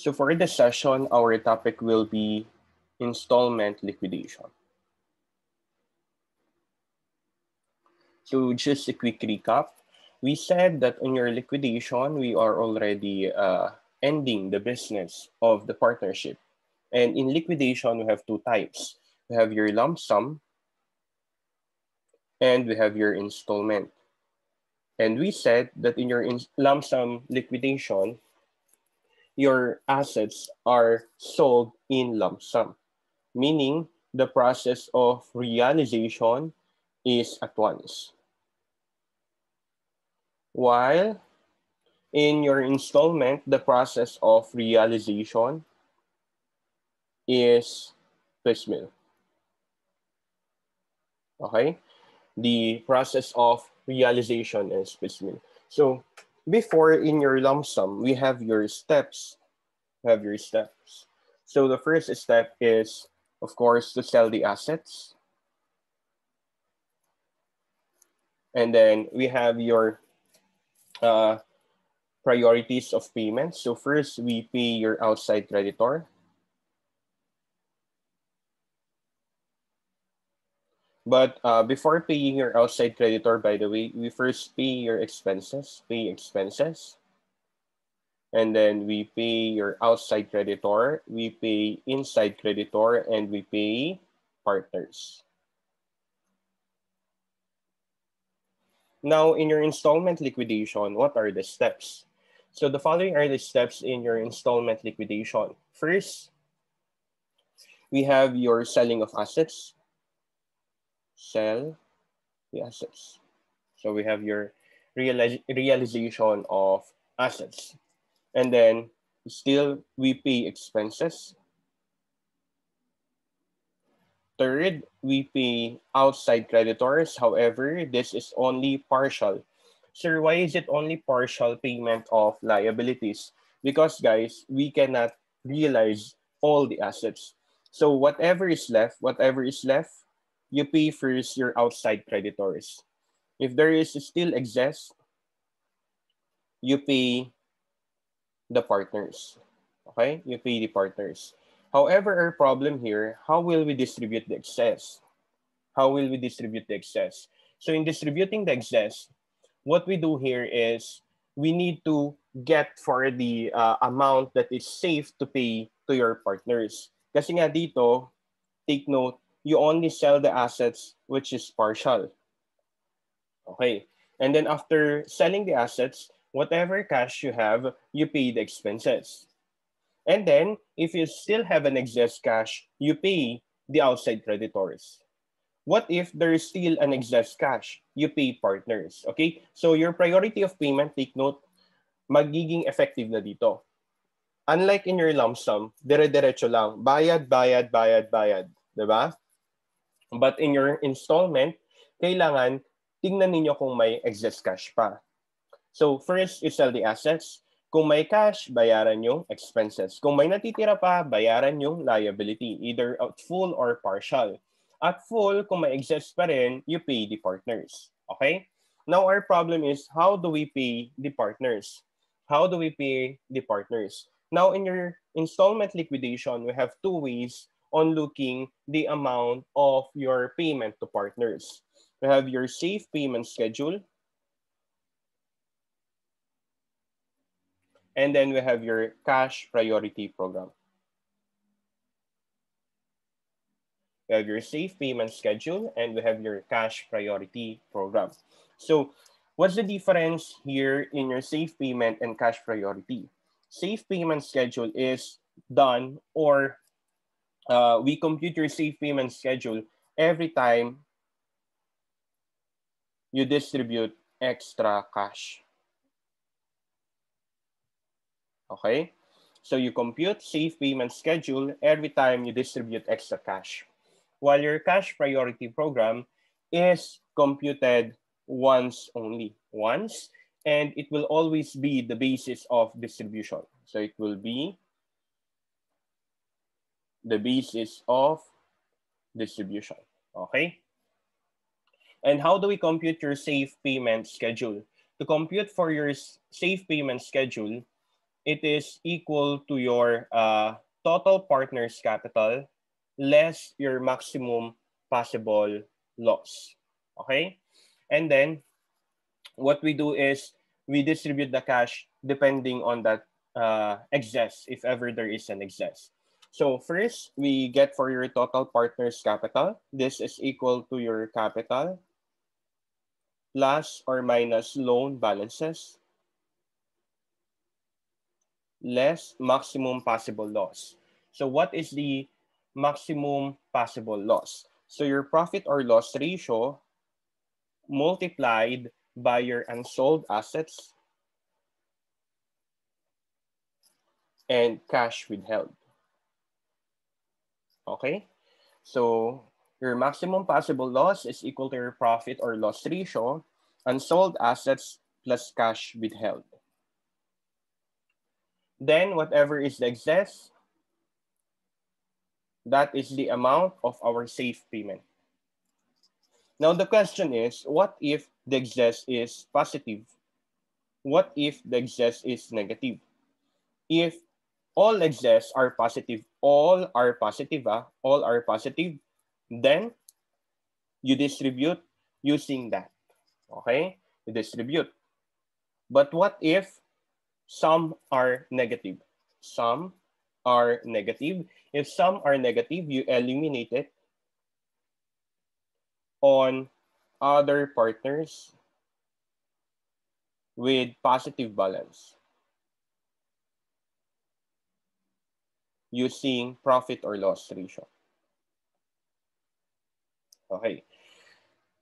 So for this session, our topic will be installment liquidation. So just a quick recap. We said that on your liquidation, we are already ending the business of the partnership. And in liquidation, we have two types. We have your lump sum and we have your installment. And we said that in your lump sum liquidation, your assets are sold in lump sum, meaning the process of realization is at once. While in your installment, the process of realization is piecemeal. Okay? The process of realization is piecemeal. So before in your lump sum, we have your steps. So the first step is, of course, to sell the assets. And then we have your priorities of payment. So first, we pay your outside creditor. But before paying your outside creditor, by the way, we first pay your expenses, And then we pay your outside creditor, we pay inside creditor, and we pay partners. Now, in your installment liquidation, what are the steps? So the following are the steps in your installment liquidation. First, we have your selling of assets. Sell the assets. So we have your realization of assets. And then still we pay expenses. Third, we pay outside creditors. However, this is only partial. Sir, why is it only partial payment of liabilities? Because guys, we cannot realize all the assets. So whatever is left, you pay first your outside creditors. If there is still excess, you pay the partners. Okay? You pay the partners. However, our problem here, how will we distribute the excess? So in distributing the excess, what we do here is we need to get for the amount that is safe to pay to your partners. Kasi nga dito, take note, you only sell the assets which is partial. Okay. And then after selling the assets, whatever cash you have, you pay the expenses. And then, if you still have an excess cash, you pay the outside creditors. What if there is still an excess cash? You pay partners. Okay? So your priority of payment, take note, magiging effective na dito. Unlike in your lump sum, dire-diretso lang. Bayad, bayad, bayad, bayad. Diba? But in your installment, kailangan tingnan ninyo kung may excess cash pa. So first, you sell the assets. Kung may cash, bayaran yung expenses. Kung may natitira pa, bayaran yung liability, either at full or partial. At full, kung may excess pa rin, you pay the partners. Okay? Now, our problem is, how do we pay the partners? Now, in your installment liquidation, we have two ways on looking the amount of your payment to partners. We have your safe payment schedule. And then we have your cash priority program. We have your safe payment schedule and we have your cash priority program. So what's the difference here in your safe payment and cash priority? Safe payment schedule is done, or we compute your safe payment schedule every time you distribute extra cash. Okay? So you compute safe payment schedule every time you distribute extra cash. While your cash priority program is computed once only. And it will always be the basis of distribution. So it will be the basis of distribution. Okay? And how do we compute your safe payment schedule? To compute for your safe payment schedule, it is equal to your total partner's capital less your maximum possible loss. Okay? And then what we do is we distribute the cash depending on that excess, if ever there is an excess. So first, we get for your total partner's capital. This is equal to your capital plus or minus loan balances less maximum possible loss. So what is the maximum possible loss? So your profit or loss ratio multiplied by your unsold assets and cash withheld. Okay? So your maximum possible loss is equal to your profit or loss ratio, unsold assets plus cash withheld. Then whatever is the excess, that is the amount of our safe payment. Now the question is, what if the excess is positive? What if the excess is negative? If all excess are positive, all are positive, then you distribute using that. Okay? You distribute. But what if some are negative? Some are negative. If some are negative, you eliminate it on other partners with positive balance using profit or loss ratio. Okay.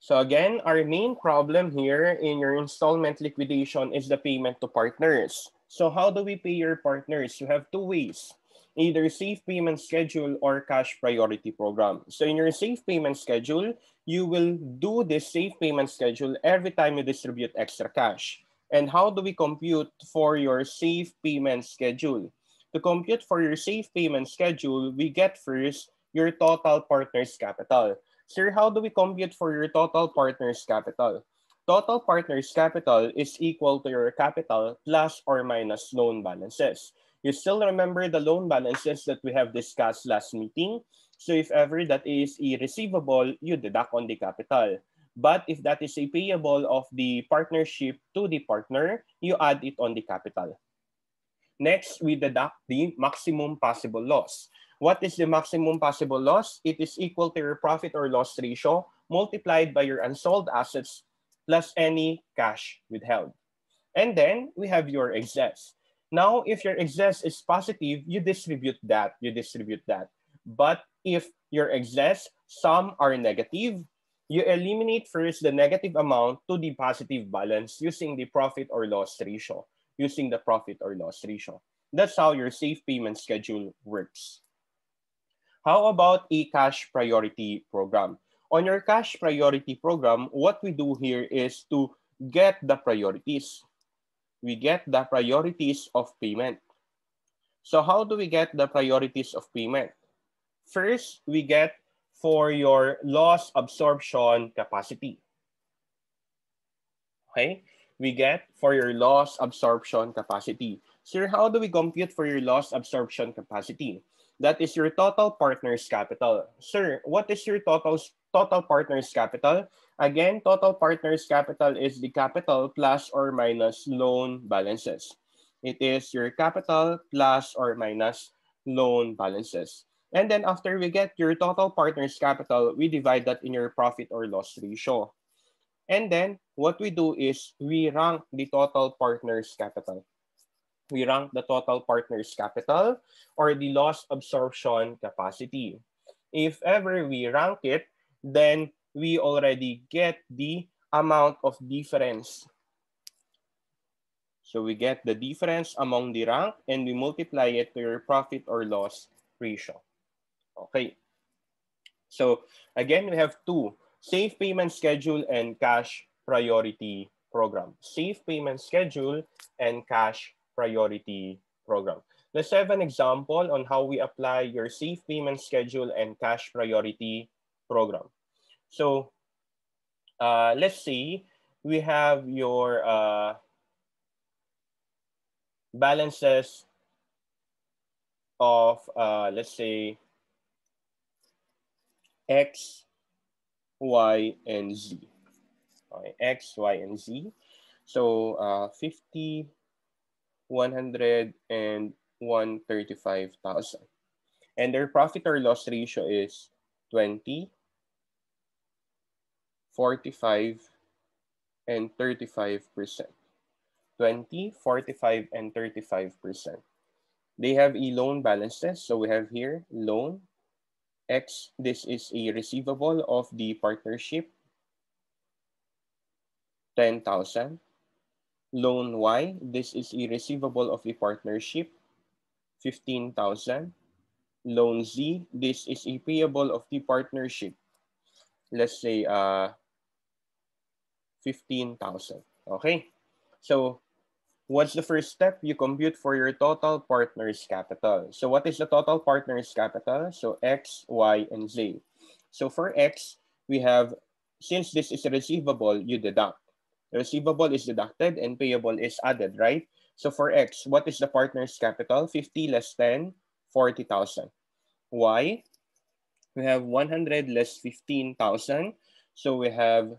So again, our main problem here in your installment liquidation is the payment to partners. So how do we pay your partners? You have two ways, either safe payment schedule or cash priority program. So in your safe payment schedule, you will do this safe payment schedule every time you distribute extra cash. And how do we compute for your safe payment schedule? To compute for your safe payment schedule, we get first your total partner's capital. Sir, how do we compute for your total partner's capital? Total partner's capital is equal to your capital plus or minus loan balances. You still remember the loan balances that we have discussed last meeting? So if ever that is a receivable, you deduct on the capital. But if that is a payable of the partnership to the partner, you add it on the capital. Next, we deduct the maximum possible loss. What is the maximum possible loss? It is equal to your profit or loss ratio multiplied by your unsold assets plus any cash withheld. And then we have your excess. Now, if your excess is positive, you distribute that. But if your excess, some are negative, you eliminate first the negative amount to the positive balance using the profit or loss ratio. That's how your safe payment schedule works. How about a cash priority program? On your cash priority program, what we do here is to get the priorities. We get the priorities of payment. So how do we get the priorities of payment? First, we get for your loss absorption capacity. Okay? We get for your loss absorption capacity. Sir, how do we compute for your loss absorption capacity? That is your total partner's capital. Sir, what is your total partner's capital? Again, total partner's capital is the capital plus or minus loan balances. It is your capital plus or minus loan balances. And then after we get your total partner's capital, we divide that in your profit or loss ratio. And then what we do is we rank the total partner's capital. We rank the total partner's capital or the loss absorption capacity. If ever we rank it, then we already get the amount of difference. So we get the difference among the rank and we multiply it to your profit or loss ratio. Okay. So again, we have two, safe payment schedule and cash priority program. Safe payment schedule and cash priority program. Let's have an example on how we apply your safe payment schedule and cash priority program. So let's say we have your balances of, let's say, X, Y, and Z. Okay, X, Y, and Z. So 50, 100, and 135,000. And their profit or loss ratio is 20, 45, and 35%. 20, 45, and 35%. They have a loan balances. So we have here loan X. This is a receivable of the partnership, 10,000. Loan Y. This is a receivable of the partnership, 15,000. Loan Z. This is a payable of the partnership. Let's say 15,000. Okay. So what's the first step? You compute for your total partner's capital. So what is the total partner's capital? So X, Y, and Z. So for X, we have, since this is a receivable, you deduct. Receivable is deducted and payable is added, right? So for X, what is the partner's capital? 50 less 10, 40,000. Y, we have 100 less 15,000. So we have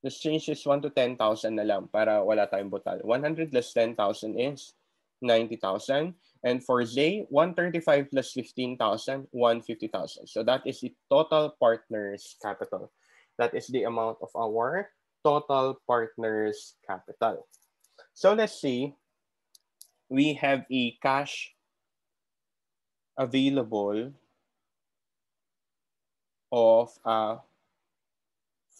let's change this 1 to 10,000 na lang para wala tayong butal. 100 less 10,000 is 90,000. And for Z, 135 plus 15,000, 150,000. So that is the total partner's capital. That is the amount of our total partner's capital. So let's see, we have a cash available of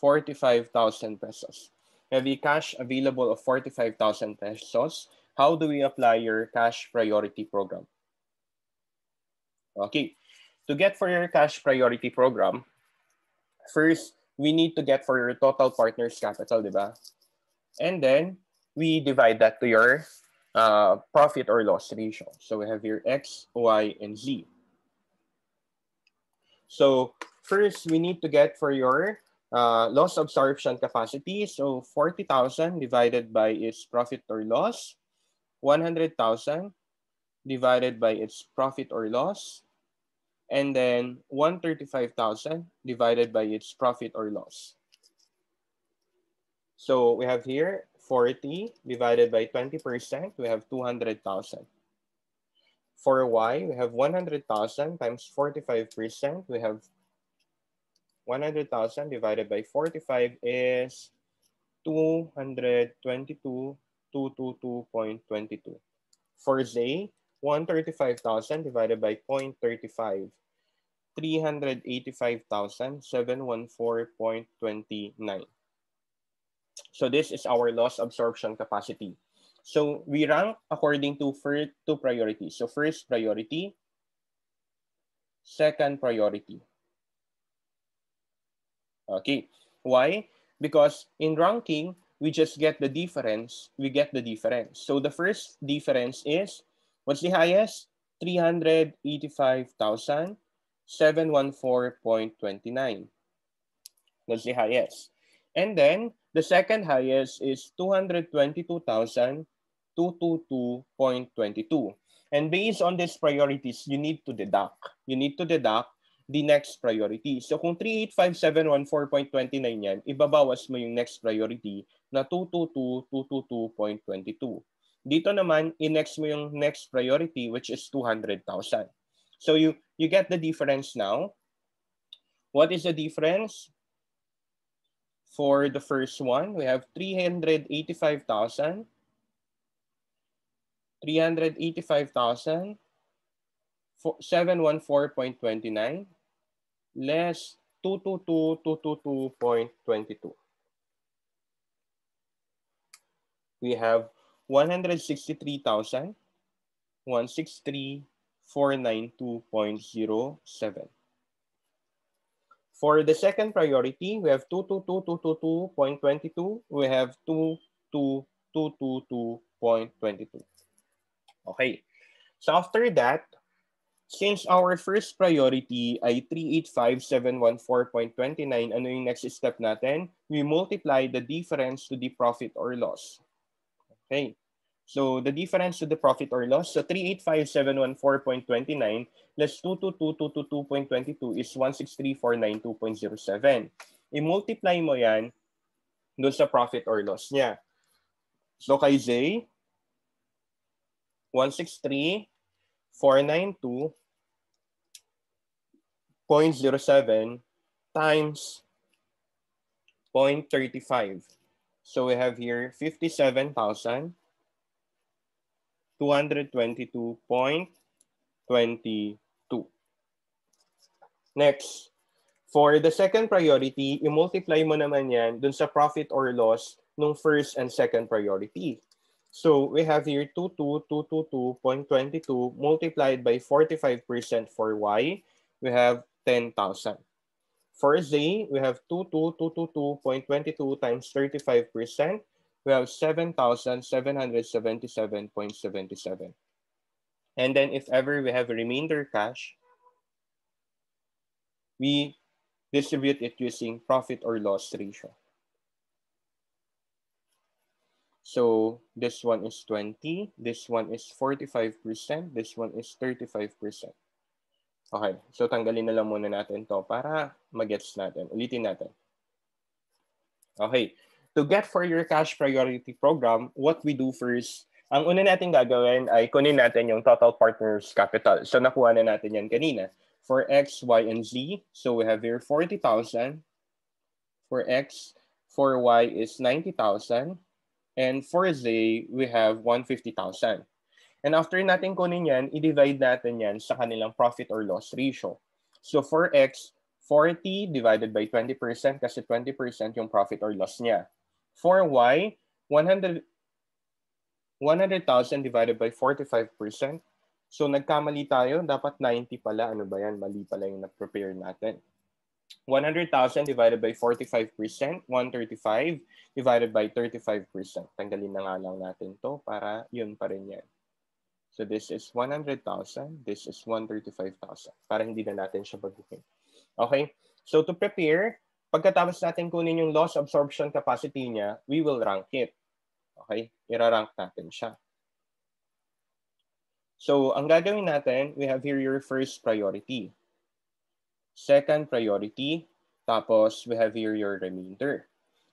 45,000 pesos. We have a cash available of 45,000 pesos. How do we apply your cash priority program? Okay, to get for your cash priority program, first, we need to get for your total partner's capital, diba? And then, we divide that to your profit or loss ratio. So we have here X, Y, and Z. So first, we need to get for your loss absorption capacity. So 40,000 divided by its profit or loss, 100,000 divided by its profit or loss, and then 135,000 divided by its profit or loss. So we have here 40 divided by 20%, we have 200,000. For Y, we have 100,000 times 45%, we have 100,000 divided by 45 is 222,222.22. For Z, 135,000 divided by 0.35, 385,714.29. So this is our loss absorption capacity. So we rank according to two priorities. So first priority, second priority. Okay, why? Because in ranking, we just get the difference. We get the difference. So the first difference is, what's the highest? 385,714.29. That's the highest. And then the second highest is 222,222.22. And based on these priorities, you need to deduct. You need to deduct the next priority. So kung 385,714.29 yan, ibabawas mo yung next priority na 222,222.22. Dito naman, i-next mo yung next priority, which is 200,000. So you get the difference now. What is the difference? For the first one, we have 385,000. 714.29 less 222,222.22. We have 163,163,492.07. For the second priority, we have 222,222.22. We have 222,222.22. Okay. So after that, since our first priority ay 385,714.29, ano yung next step natin? We multiply the difference to the profit or loss. Okay. So the difference to the profit or loss, so 385,714.29 less 222,222.22 is 163,492.07. I-multiply mo yan doon sa profit or loss niya. So kay Zay, 163,492.07 times 0.35. So we have here 57,222.22. Next, for the second priority, i-multiply mo naman yan dun sa profit or loss nung first and second priority. So we have here 22,222.22 multiplied by 45% for Y, we have 10,000. For Z, we have 22,222.22 times 35%, we have 7,777.77. And then if ever we have a remainder cash, we distribute it using profit or loss ratio. So this one is 20, this one is 45%, this one is 35%. Okay, so tanggalin na lang muna natin to para magets natin. Ulitin natin. Okay, to get for your cash priority program, what we do first, ang una natin gagawin ay kunin natin yung total partners capital. So nakuha na natin yan kanina. For X, Y, and Z, so we have here 40,000. For X, for Y is 90,000. And for Z, we have 150,000. And after natin kunin yan, i-divide natin yan sa kanilang profit or loss ratio. So for X, 40 divided by 20% kasi 20% yung profit or loss niya. For Y, 100,000 divided by 45%. So nagkamali tayo, dapat 90 pala. Ano ba yan? Mali pala yung na-prepare natin. 100,000 divided by 45%, 135 divided by 35%. Tanggalin na nga lang natin to para yun pa rin yan. So this is 100,000, this is 135,000 para hindi na natin siya baguhin. Okay? So to prepare, pagkatapos natin kunin yung loss absorption capacity niya, we will rank it. Okay? Irarank natin siya. So ang gagawin natin, we have here your first priority. Second priority, tapos we have here your remainder.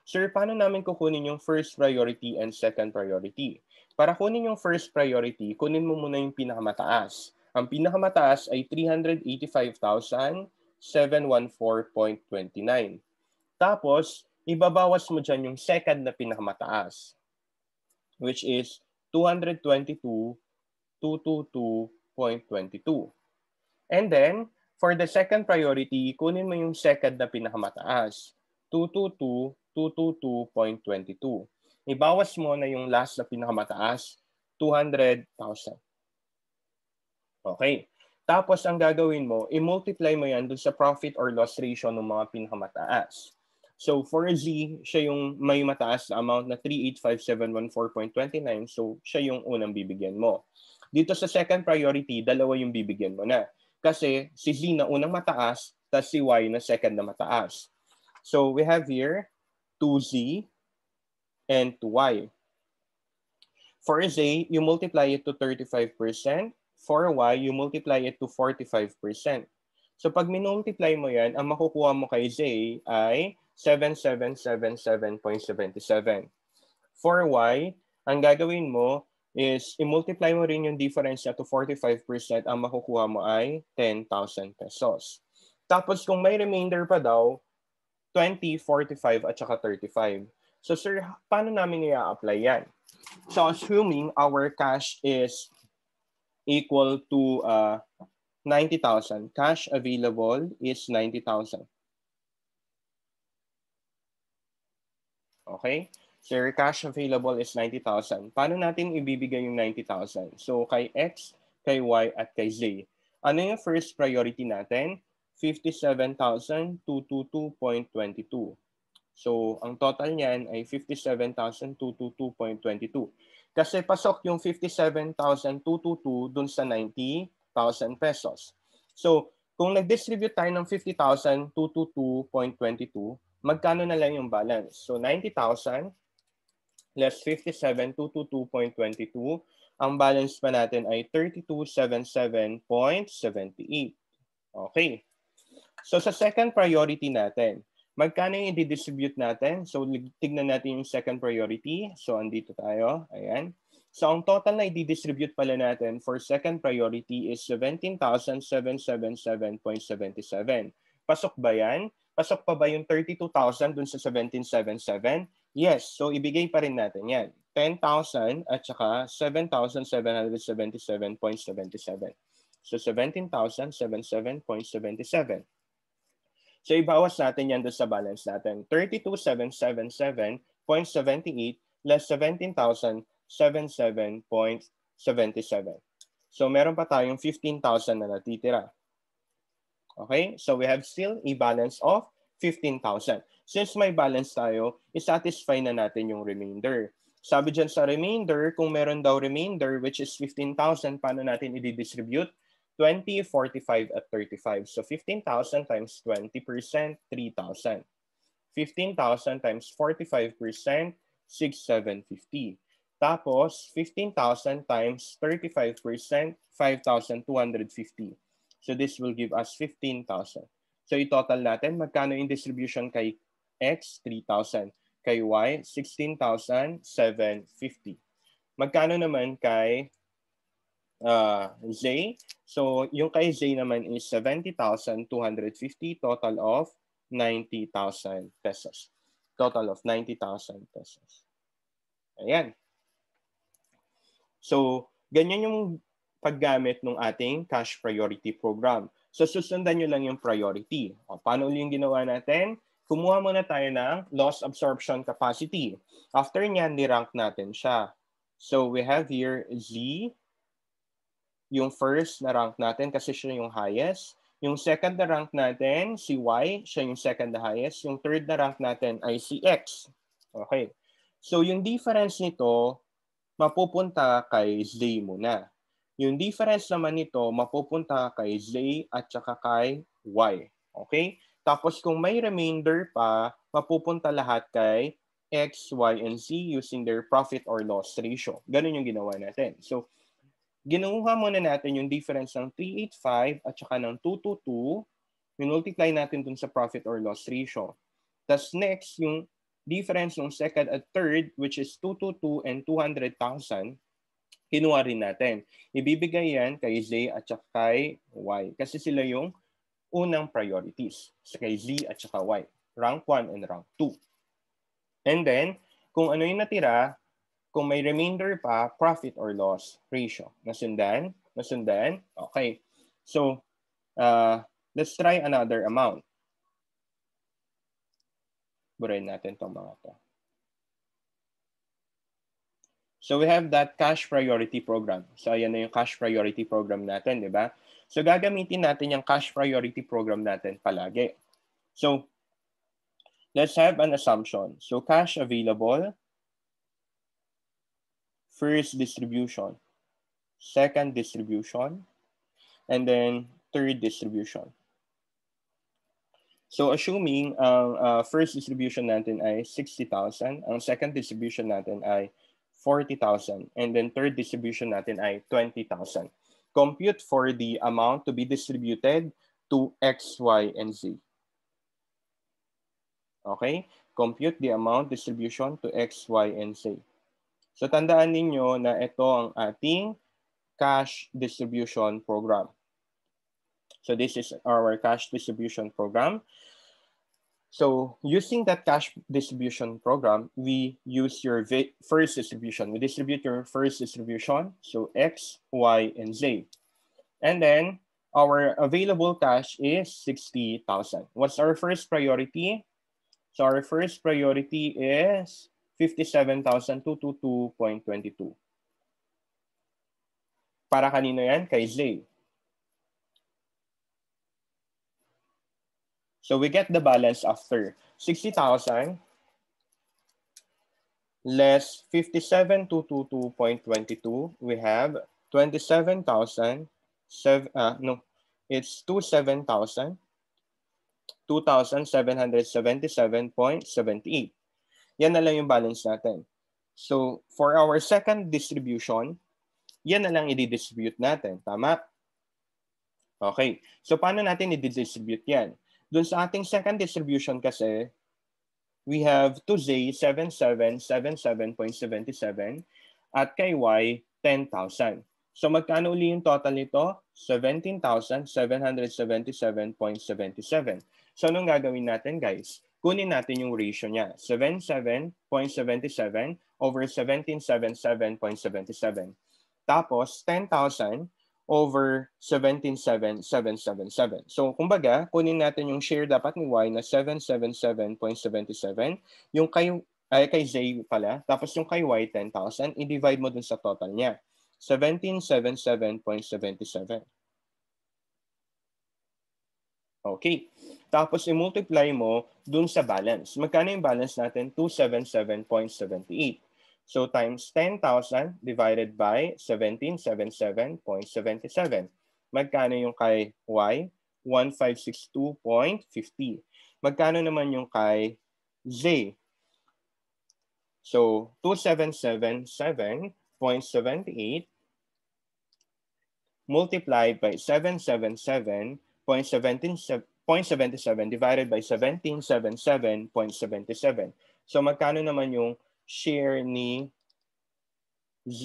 Sir, paano namin kukunin yung first priority and second priority? Para kunin yung first priority, kunin mo muna yung pinakamataas. Ang pinakamataas ay 385,714.29. Tapos, ibabawas mo dyan yung second na pinakamataas, which is 222,222.22. And then, for the second priority, kunin mo yung second na pinakamataas, 222,222.22. Ibawas mo na yung last na pinakamataas, 200,000. Okay. Tapos ang gagawin mo, i-multiply mo yan dun sa profit or loss ratio ng mga pinakamataas. So for Z, siya yung may mataas na amount na 385,714.29. So siya yung unang bibigyan mo. Dito sa second priority, dalawa yung bibigyan mo na. Kasi si Z na unang mataas, tas si Y na second na mataas. So we have here 2Z and 2Y. For Z, you multiply it to 35%. For Y, you multiply it to 45%. So pag minultiply mo yan, ang makukuha mo kay Z ay 7777.77. For Y, ang gagawin mo is i-multiply mo rin yung difference niya to 45%, ang makukuha mo ay 10,000 pesos. Tapos kung may remainder pa daw, 20, 45 at saka 35. So sir, paano namin i-apply yan? So assuming our cash is equal to 90,000, cash available is 90,000. Okay? So your cash available is 90,000. Paano natin ibibigay yung 90,000? So kay X, kay Y, at kay Z. Ano yung first priority natin? 57,222.22. So ang total niyan ay 57,222.22. Kasi pasok yung 57,222 dun sa 90,000 pesos. So kung nag-distribute tayo ng 50,222.22, magkano na lang yung balance? So 90,000 less 57,222.22. Ang balance pa natin ay 3277.78. Okay. So sa second priority natin, magkano yung i-distribute natin? So tignan natin yung second priority. So andito tayo. Ayan. So ang total na i-distribute pala natin for second priority is 17,777.77. Pasok ba yan? Pasok pa ba yung 32,000 dun sa 1777? Yes. So ibigay pa rin natin yan. 10,000 at saka 7,777.77. So 17,077.77. So ibawas natin yan doon sa balance natin. 32,777.78 less 17,077.77. So meron pa tayong 15,000 na natitira. Okay? So we have still a balance of 15,000. Since may balance tayo, isatisfy na natin yung remainder. Sabi dyan sa remainder, kung meron daw remainder which is 15,000, paano natin i-distribute? 20, 45, at 35. So 15,000 times 20%, 3,000. 15,000 times 45%, 6,750. Tapos 15,000 times 35%, 5,250. So this will give us 15,000. So i-total natin, magkano yung distribution kay X? 3,000. Kay Y? 16,750. Magkano naman kay Z? So yung kay Z naman is 70,250, total of 90,000 pesos. Total of 90,000 pesos. Ayan. So, ganyan yung paggamit ng ating cash priority program. So, susundan nyo lang yung priority. O, paano yung ginawa natin? Kumuha muna tayo ng loss absorption capacity. After nyan, nirank natin siya. So, we have here Z, yung first na rank natin kasi siya yung highest. Yung second na rank natin, si Y, siya yung second na highest. Yung third na rank natin ay si X. Okay. So, yung difference nito, mapupunta kay Z muna. Yung difference naman nito, mapupunta kay Z at saka kay Y. Okay? Tapos kung may remainder pa, mapupunta lahat kay X, Y, and Z using their profit or loss ratio. Ganun yung ginawa natin. So, ginuha muna natin yung difference ng 385 at saka ng 222, minultiply natin dun sa profit or loss ratio. Tapos next, yung difference ng second at third, which is 222 and 200,000, kinuha rin natin. Ibibigay yan kay Z at saka kay Y. Kasi sila yung unang priorities. Kay Z at saka Y. Rank 1 and rank 2. And then, kung ano yung natira, kung may remainder pa, profit or loss ratio. Nasundan? Nasundan? Okay. So, let's try another amount. Burahin natin itong mga to. So we have that cash priority program. So ayan na yung cash priority program natin, di ba? So gagamitin natin yung cash priority program natin palagi. So let's have an assumption. So cash available, first distribution, second distribution, and then third distribution. So assuming ang first distribution natin ay 60,000, ang second distribution natin ay 40,000, and then third distribution natin ay 20,000. Compute for the amount to be distributed to X, Y, and Z. Okay? Compute the amount distribution to X, Y, and Z. So tandaan ninyo na ito ang ating cash distribution program. So this is our cash distribution program. So using that cash distribution program, we use your first distribution. We distribute your first distribution, so X, Y, and Z. And then our available cash is 60,000. What's our first priority? So our first priority is 57,222.22. Para kanino yan? Kay Z. So we get the balance after 60,000 less 57,222.22. We have 27,000. It's 27,000. 2,777.78. Yan na lang yung balance natin. So, for our second distribution, yan na lang i-distribute natin. Tama? Okay. So, paano natin i-distribute yan? Doon sa ating second distribution kasi, we have to Z 7777.77 at kay Y 10,000. So magkano uli yung total nito? 17,777.77. So anong gagawin natin guys? Kunin natin yung ratio niya. 77.77 over 1777.77. Tapos 10,000 over 17,777. So, kumbaga, kunin natin yung share dapat ni Y na 777.77. Yung kay Z pala. Tapos yung kay Y, 10,000. I-divide mo dun sa total niya. 1777.77. Okay. Tapos i-multiply mo dun sa balance. Magkano yung balance natin? 277.78. So times 10,000 divided by 1777.77. Magkano yung kay Y? 1562.50. Magkano naman yung kay Z? So 2777.78 multiplied by 777.77 divided by 1777.77. So magkano naman yung share ni Z?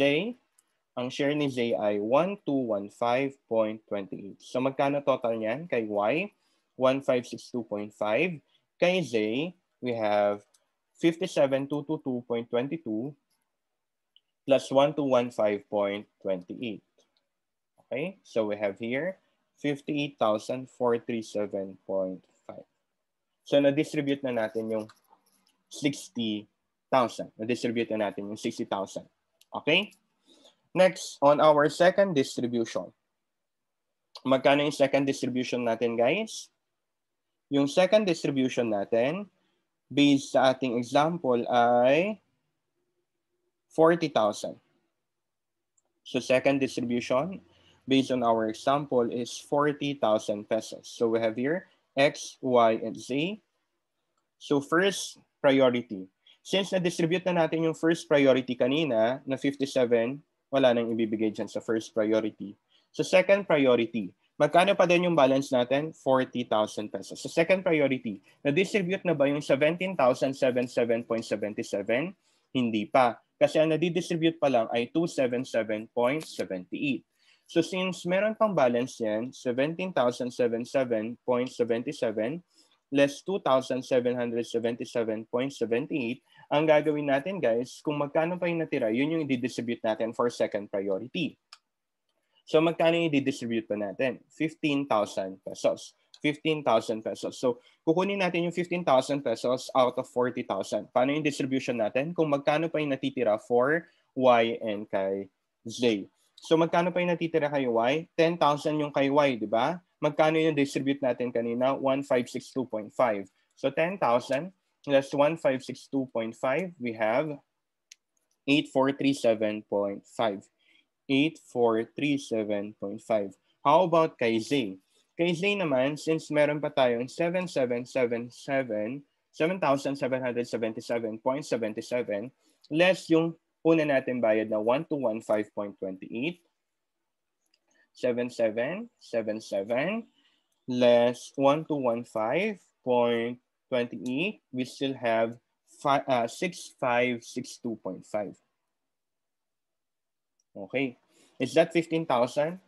Ang share ni Z ay 1215.28. So magkano total niyan kay Y? 1562.5. Kay Z, we have 57,222.22 plus 1215.28. Okay, so we have here 58,437.5. So na-distribute na natin yung 60,000. Na-distribute na natin yung 60,000. Okay? Next, on our second distribution. Magkano yung second distribution natin, guys? Yung second distribution natin, based sa ating example, ay 40,000. So second distribution, based on our example, is 40,000 pesos. So we have here X, Y, and Z. So first priority. Since na-distribute na natin yung first priority kanina na 57, wala nang ibibigay dyan sa first priority. So second priority, magkano pa din yung balance natin? 40,000 pesos. So second priority, na-distribute na ba yung 17,077.77? Hindi pa. Kasi ang nadidistribute pa lang ay 277.78. So since meron pang balance yan, 17,077.77 less 2,777.78, ang gagawin natin guys, kung magkano pa yung natira, yun yung i-distribute natin for second priority. So magkano yung i-distribute pa natin? 15,000 pesos. 15,000 pesos. So kukunin natin yung 15,000 pesos out of 40,000. Paano yung distribution natin? Kung magkano pa yung natitira for Y and kay Z. So magkano pa yung natitira kay Y? 10,000 yung kay Y, di ba? Magkano yung distribute natin kanina? 1562.5. So 10,000 less 1562.5, we have 8437.5. 8437.5. How about kay Z? Kay Z naman, since meron pa tayong 7,777.77, less yung una natin bayad na 1215.28, 7777 less 1215.28, we still have 6562.5. Okay. Is that 15,000?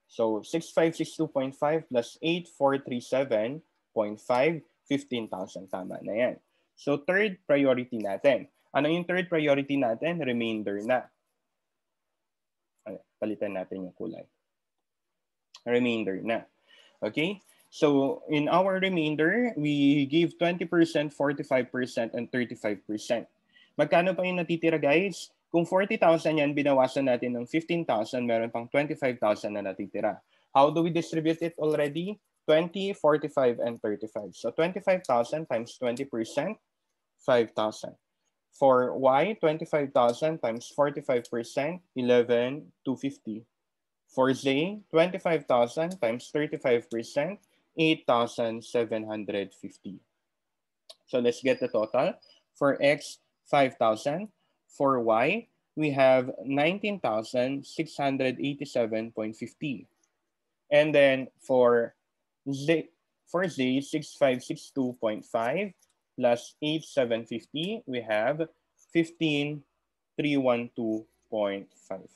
So 6562.5 plus 8437.5, 15,000. Tama na yan. So third priority natin. Ano yung third priority natin? Remainder na. Palitan natin yung kulay. Remainder na. Okay? So in our remainder, we give 20%, 45%, and 35%. Magkano pa yung natitira, guys? Kung 40,000 yan, binawasan natin ng 15,000, meron pang 25,000 na natitira. How do we distribute it already? 20, 45, and 35. So 25,000 times 20%, 5,000. For Y, 25,000 times 45%, 11,250. For Z, 25,000 times 35%, 8,750. So let's get the total. For X, 5,000. For Y, we have 19,687.50. And then for Z, 6562.5 plus 8750, we have 15,312.5.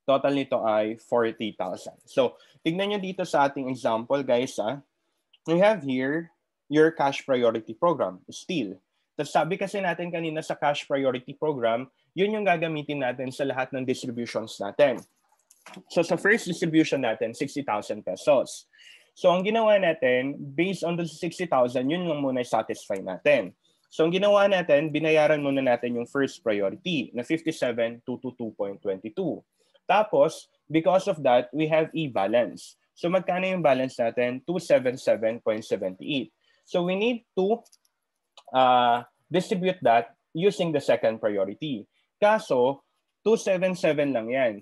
Total nito ay 40,000. So, tignan nyo dito sa ating example, guys. We have here your cash priority program, still. Tapos sabi kasi natin kanina sa cash priority program, yun yung gagamitin natin sa lahat ng distributions natin. So, sa first distribution natin, 60,000 pesos. So, ang ginawa natin, based on the 60,000, yun lang muna satisfy natin. So, ang ginawa natin, binayaran muna natin yung first priority na 57,222.22. Tapos, because of that, we have e-balance. So, magkano yung balance natin? 277.78. So, we need to distribute that using the second priority. Kaso, 277 lang yan.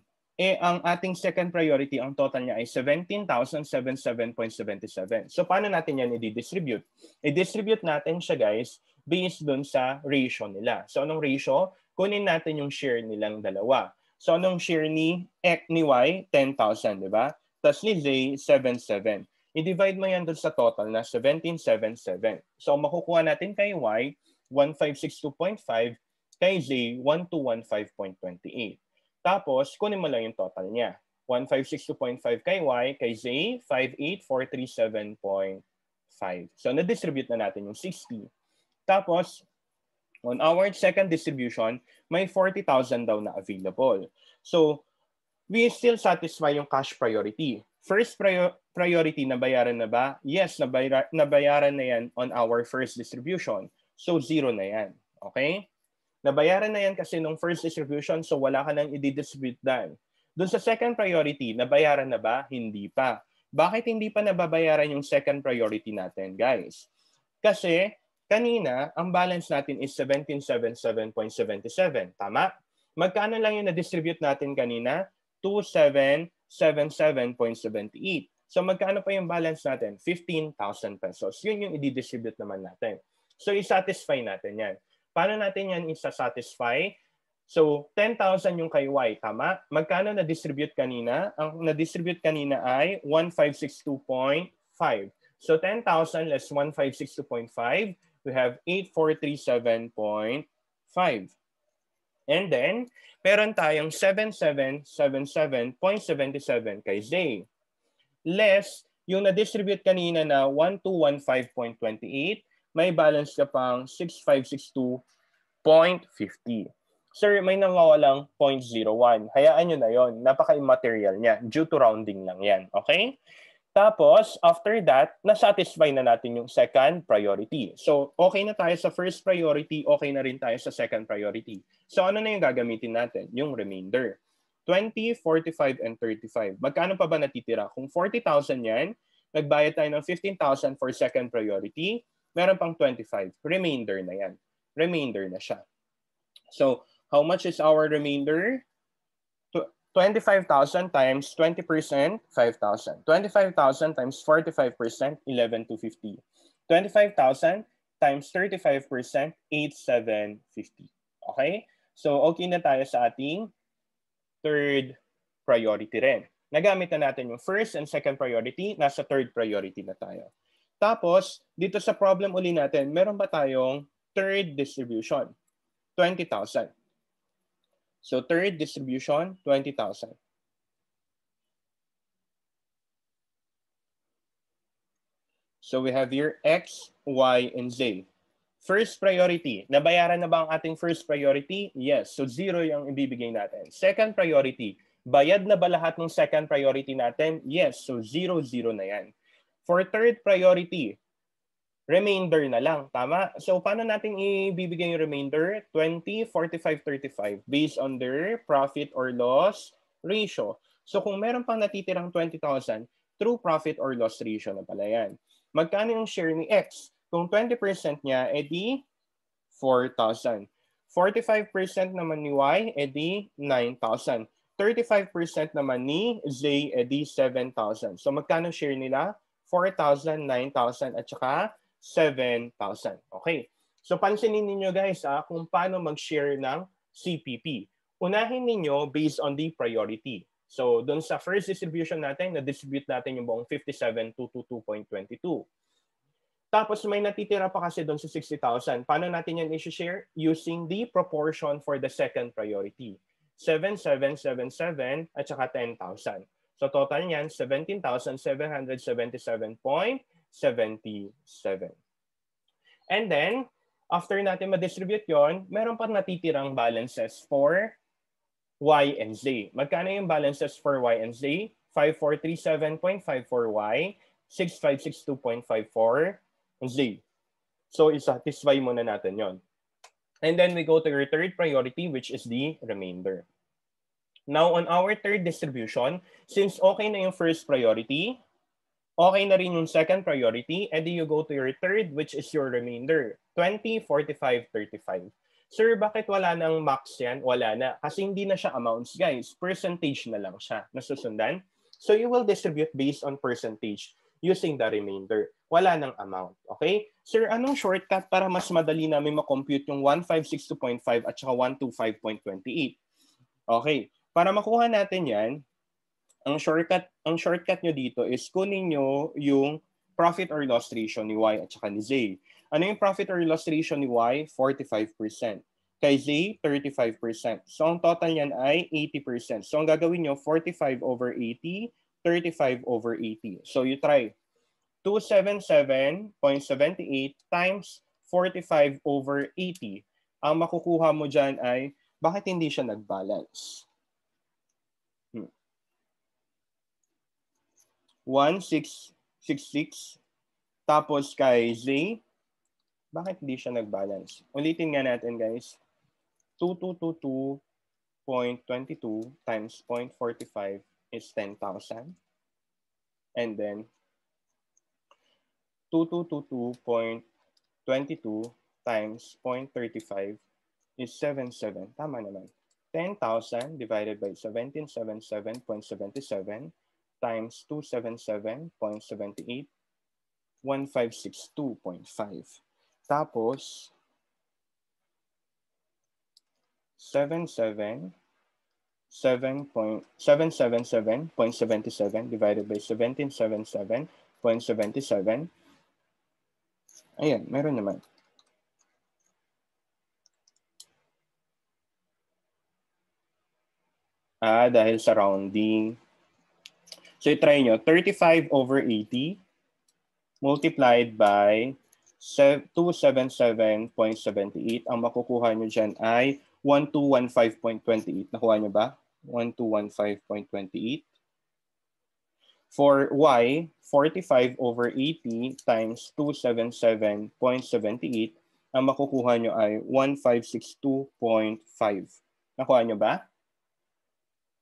Ang ating second priority, ang total niya ay 17,077.77. So, paano natin yan i-distribute? I-distribute natin siya, guys, based dun sa ratio nila. So, anong ratio? Kunin natin yung share nilang dalawa. So, anong share ni Y? 10,000, di ba? Tapos ni Z, 7,700. I-divide mo yan dun sa total na 17,777. So, makukuha natin kay Y, 1562.5, kay Z, 1215.28. Tapos, kunin mo lang yung total niya. 1562.5 kay Y, kay Z, 58437.5. So, na-distribute na natin yung 60. Tapos, on our second distribution, may 40,000 daw na available. So, we still satisfy yung cash priority. First priority, nabayaran na ba? Yes, nabayaran na yan on our first distribution. So, 0 na yan. Okay? Nabayaran na yan kasi nung first distribution, so wala ka nang i-distribute dahil. Doon sa second priority, nabayaran na ba? Hindi pa. Bakit hindi pa nababayaran yung second priority natin, guys? Kasi, kanina, ang balance natin is 1777.77. Tama? Magkano lang yung na-distribute natin kanina? 2777.78. So magkano pa yung balance natin? 15,000 pesos. Yun yung i-distribute naman natin. So i-satisfy natin yan. Paano natin yan isa-satisfy? So 10,000 yung kay Y. Tama? Magkano na-distribute kanina? Ang na-distribute kanina ay 1562.5. So 10,000 less 1562.5, we have 8437.5. And then, meron tayong 7777.77 kay Z. Less, yung na-distribute kanina na 1215.28, may balance ka pang 6562.50. Sir, may nawawalang 0.01. Hayaan nyo na yon. Napaka-immaterial niya. Due to rounding lang yan. Okay? Tapos, after that, na-satisfy na natin yung second priority. So, okay na tayo sa first priority, okay na rin tayo sa second priority. So, ano na yung gagamitin natin? Yung remainder. 20, 45, and 35. Magkano pa ba natitira? Kung 40,000 yan, nagbayad tayo ng 15,000 for second priority, meron pang 25. Remainder na yan. Remainder na siya. So, how much is our remainder? 25,000 times 20%, 5,000. 25,000 times 45%, 11,250. 25,000 times 35%, 8,750. Okay? So, okay na tayo sa ating third priority rin. Nagamit na natin yung first and second priority, nasa third priority na tayo. Tapos, dito sa problem uli natin, meron ba tayong third distribution? 20,000. So, third distribution, 20,000. So, we have here X, Y, and Z. First priority. Nabayaran na ba ang ating first priority? Yes. So, 0 yung ibibigay natin. Second priority. Bayad na ba lahat ng second priority natin? Yes. So, 0, 0 na yan. For third priority, remainder na lang. Tama? So, paano natin ibibigay yung remainder? 20, 45, 35 based on their profit or loss ratio. So, kung meron pang natitirang 20,000, true profit or loss ratio na pala yan. Magkano yung share ni X? Kung 20% niya, edi 4,000. 45% naman ni Y, edi 9,000. 35% naman ni Z, edi 7,000. So, magkano share nila? 4,000, 9,000, at saka 7,000. Okay. So pansinin niyo guys kung paano mag-share ng CPP. Unahin niyo based on the priority. So doon sa first distribution natin, na-distribute natin yung buong 57,222.22. Tapos may natitira pa kasi doon sa 60,000. Paano natin yan i-share? Using the proportion for the second priority. 7,777 at saka 10,000. So total niyan, 17,777.77. And then, after natin ma-distribute yon, meron pa natitirang balances for Y and Z. Magkano yung balances for Y and Z? 5437.54Y, 6562.54 Z. So, isatisfy muna natin yon. And then we go to your third priority, which is the remainder. Now, on our third distribution, since okay na yung first priority, okay na rin yung second priority, and then you go to your third, which is your remainder, 20, 45, 35. Sir, bakit wala nang max yan? Wala na. Kasi hindi na siya amounts, guys. Percentage na lang siya. Nasusundan? So you will distribute based on percentage using the remainder. Wala nang amount. Okay? Sir, anong shortcut para mas madali namin makompute yung 1562.5 at saka 125.28? Okay. Para makuha natin yan, ang shortcut nyo dito is kunin nyo yung profit or loss ratio ni Y at saka ni Z. Ano yung profit or loss ratio ni Y? 45%. Kay Z, 35%. So ang total niyan ay 80%. So ang gagawin nyo, 45 over 80, 35 over 80. So you try 277.78 times 45 over 80. Ang makukuha mo dyan ay, bakit hindi siya nag-balance? 1666. Tapos kay Z, bakit hindi siya nag-balance? Ulitin nga natin guys. 2222.22 times 0.45 is 10,000. And then 2222.22 times 0.35 is 77. Tama naman. 10,000 divided by 1777.77 times 277.78, 1562.5. Tapos, 777.77 divided by 1777.77. Ayan, meron naman. Dahil sa rounding. So, i-try nyo. 35 over 80 multiplied by 277.78. Ang makukuha nyo dyan ay 1215.28. Nakuha nyo ba? 1215.28. For Y, 45 over 80 times 277.78. Ang makukuha nyo ay 1562.5. Nakuha nyo ba?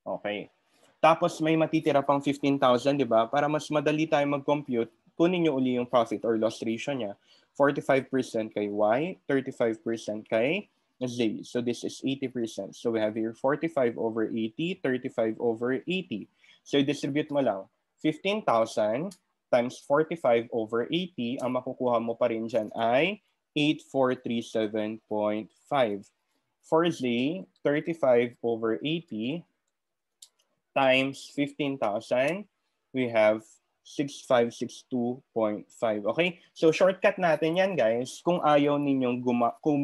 Okay. Tapos may matitira pang 15,000, di ba? Para mas madali tayo mag-compute, kunin nyo uli yung profit or loss ratio niya. 45% kay Y, 35% kay Z. So this is 80%. So we have here 45 over 80, 35 over 80. So distribute mo lang. 15,000 times 45 over 80, ang makukuha mo pa rin dyan ay 8437.5. For Z, 35 over 80 times 15,000, we have 6562.5. Okay? So shortcut natin yan guys kung ayaw ninyong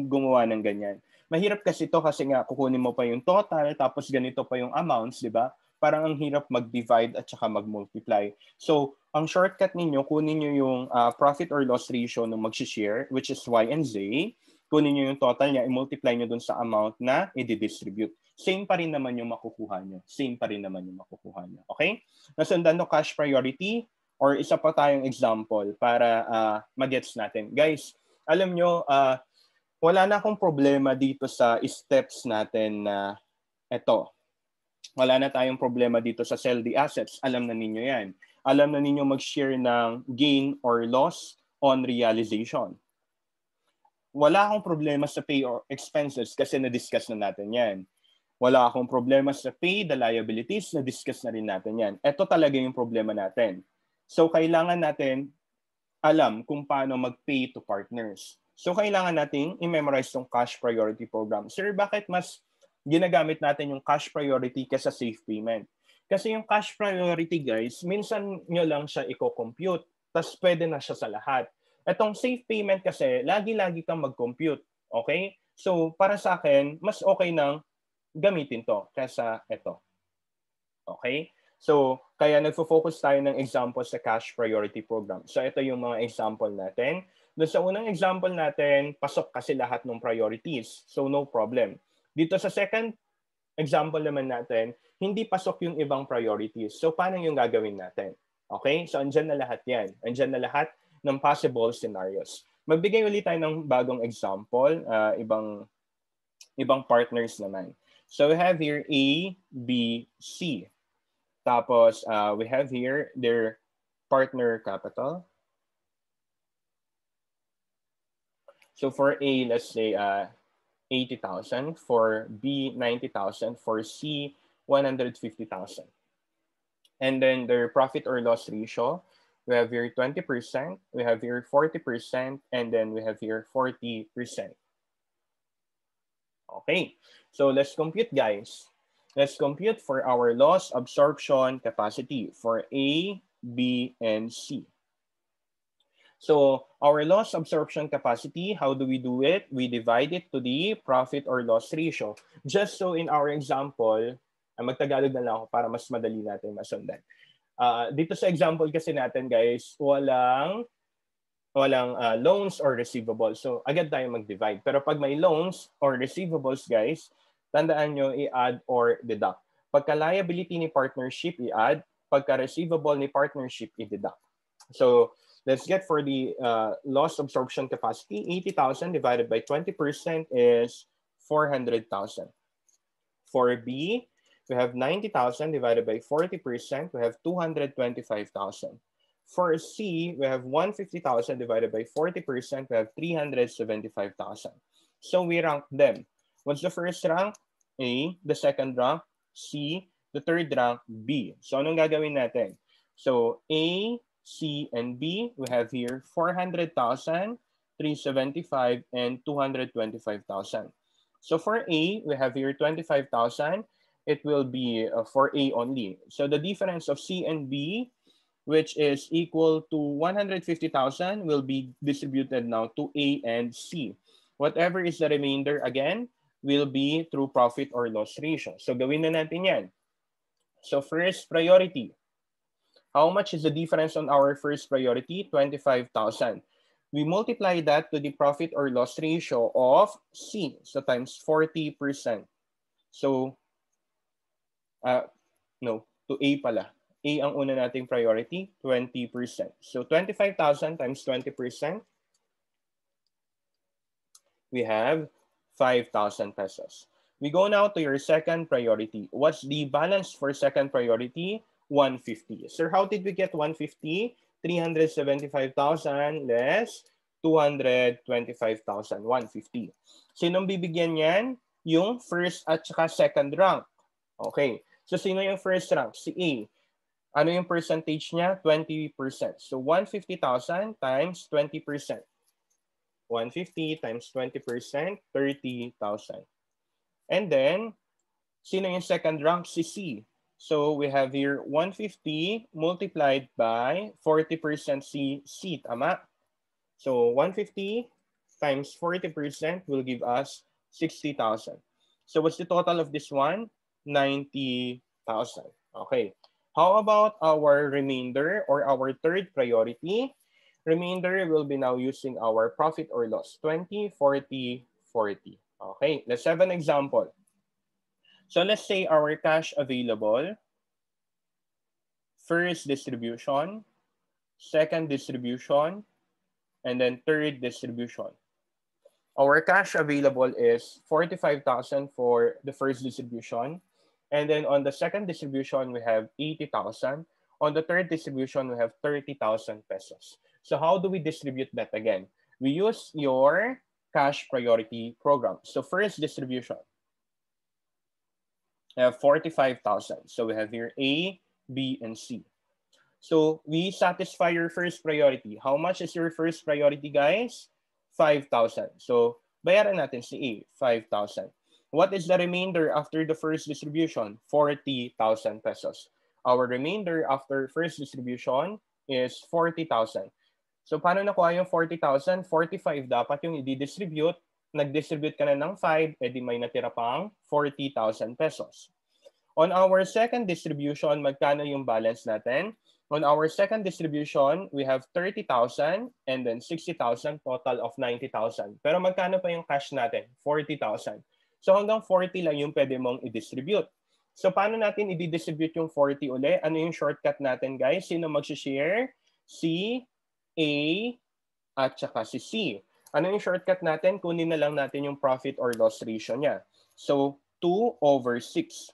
gumawa ng ganyan. Mahirap kasi ito kasi nga kukunin mo pa yung total tapos ganito pa yung amounts, di ba? Parang ang hirap mag-divide at saka mag-multiply. So ang shortcut ninyo, kunin nyo yung profit or loss ratio ng mag-share, which is Y and Z. Kunin nyo yung total niya, i-multiply nyo dun sa amount na i-distribute. Same pa rin naman yung makukuha nyo. Same pa rin naman yung makukuha nyo. Okay? Nasundan no cash priority or isa pa tayong example para mag-gets natin. Guys, alam nyo, wala na akong problema dito sa steps natin na eto. Wala na tayong problema dito sa sell the assets. Alam na ninyo yan. Alam na ninyo mag-share ng gain or loss on realization. Wala akong problema sa pay or expenses kasi na-discuss na natin yan. Wala akong problema sa pay, the liabilities, na-discuss na rin natin yan. Ito talaga yung problema natin. So, kailangan natin alam kung paano mag-pay to partners. So kailangan nating i-memorize tong cash priority program. Sir, bakit mas ginagamit natin yung cash priority kaysa safe payment? Kasi yung cash priority, guys, minsan nyo lang siya i-compute. Tapos pwede na siya sa lahat. Etong safe payment kasi, lagi-lagi kang mag-compute. Okay? So para sa akin, mas okay nang gamitin to kaysa ito. Okay? So, kaya nagfo-focus tayo ng example sa cash priority program. So, ito yung mga example natin. Doon sa unang example natin, pasok kasi lahat ng priorities. So, no problem. Dito sa second example naman natin, hindi pasok yung ibang priorities. So, paano yung gagawin natin? Okay? So, andyan na lahat yan. Andyan na lahat ng possible scenarios. Magbigay ulit tayo ng bagong example, ibang partners naman. So, we have here A, B, C. Tapos, we have here their partner capital. So for A, let's say 80,000. For B, 90,000. For C, 150,000. And then their profit or loss ratio, we have here 20%, we have here 40%, and then we have here 40%. Okay, so let's compute, guys. Let's compute for our loss absorption capacity for A, B, and C. So our loss absorption capacity, how do we do it? We divide it to the profit or loss ratio. Just so in our example, magtagalog na lang ako para mas madali natin masundan. Dito sa example kasi natin, guys, walang loans or receivables. So agad tayo mag-divide. Pero pag may loans or receivables, guys, tandaan nyo, i-add or deduct. Pagka liability ni partnership, i-add. Pagka receivable ni partnership, i-deduct. So let's get for the loss absorption capacity. 80,000 divided by 20% is 400,000. For B, we have 90,000 divided by 40%, we have 225,000. For C, we have 150,000 divided by 40%, we have 375,000. So we rank them. What's the first rank? A. The second rank, C. The third rank, B. So anong gagawin natin? So A, C, and B, we have here 400,000, 375, and 225,000. So for A, we have here 25,000. It will be for A only. So the difference of C and B, which is equal to 150,000, will be distributed now to A and C. Whatever is the remainder, again, will be through profit or loss ratio. So gawin na natin yan. So first priority. How much is the difference on our first priority? 25,000. We multiply that to the profit or loss ratio of C. So times 40%. So, no, to A pala. A ang una nating priority, 20%. So 25,000 times 20%, we have 5,000 pesos. We go now to your second priority. What's the balance for second priority? 150. Sir, how did we get 150? 375,000 less 225,000, 150. Sinong bibigyan niyan? Yung first at saka second rank. Okay. So sino yung first rank? Si A. Ano yung percentage niya? 20%. So 150,000 times 20%. 150 times 20%, 30,000. And then, sino yung second rank? Si C. So we have here 150 multiplied by 40% C, tama? So 150 times 40% will give us 60,000. So what's the total of this one? 90,000. Okay. How about our remainder or our third priority? Remainder will be now using our profit or loss. 20, 40, 40. Okay, let's have an example. So let's say our cash available, first distribution, second distribution, and then third distribution. Our cash available is 45,000 for the first distribution. And then on the second distribution, we have 80,000. On the third distribution, we have 30,000 pesos. So how do we distribute that again? We use your cash priority program. So first distribution, we have 45,000. So we have here A, B, and C. So we satisfy your first priority. How much is your first priority, guys? 5,000. So, bayaran natin si A, 5,000. What is the remainder after the first distribution? 40,000 pesos. Our remainder after first distribution is 40,000. So, paano nakuha yung 40,000? 45 dapat yung i-distribute. Nag-distribute ka na ng 5, edi may natira pang 40,000 pesos. On our second distribution, magkano yung balance natin? On our second distribution, we have 30,000 and then 60,000, total of 90,000. Pero magkano pa yung cash natin? 40,000. So hanggang 40 lang yung pwede mong i-distribute. So paano natin i-distribute yung 40 uli? Ano yung shortcut natin, guys? Sino mag-share? Si A at saka si C. Ano yung shortcut natin? Kunin na lang natin yung profit or loss ratio niya. So 2/6.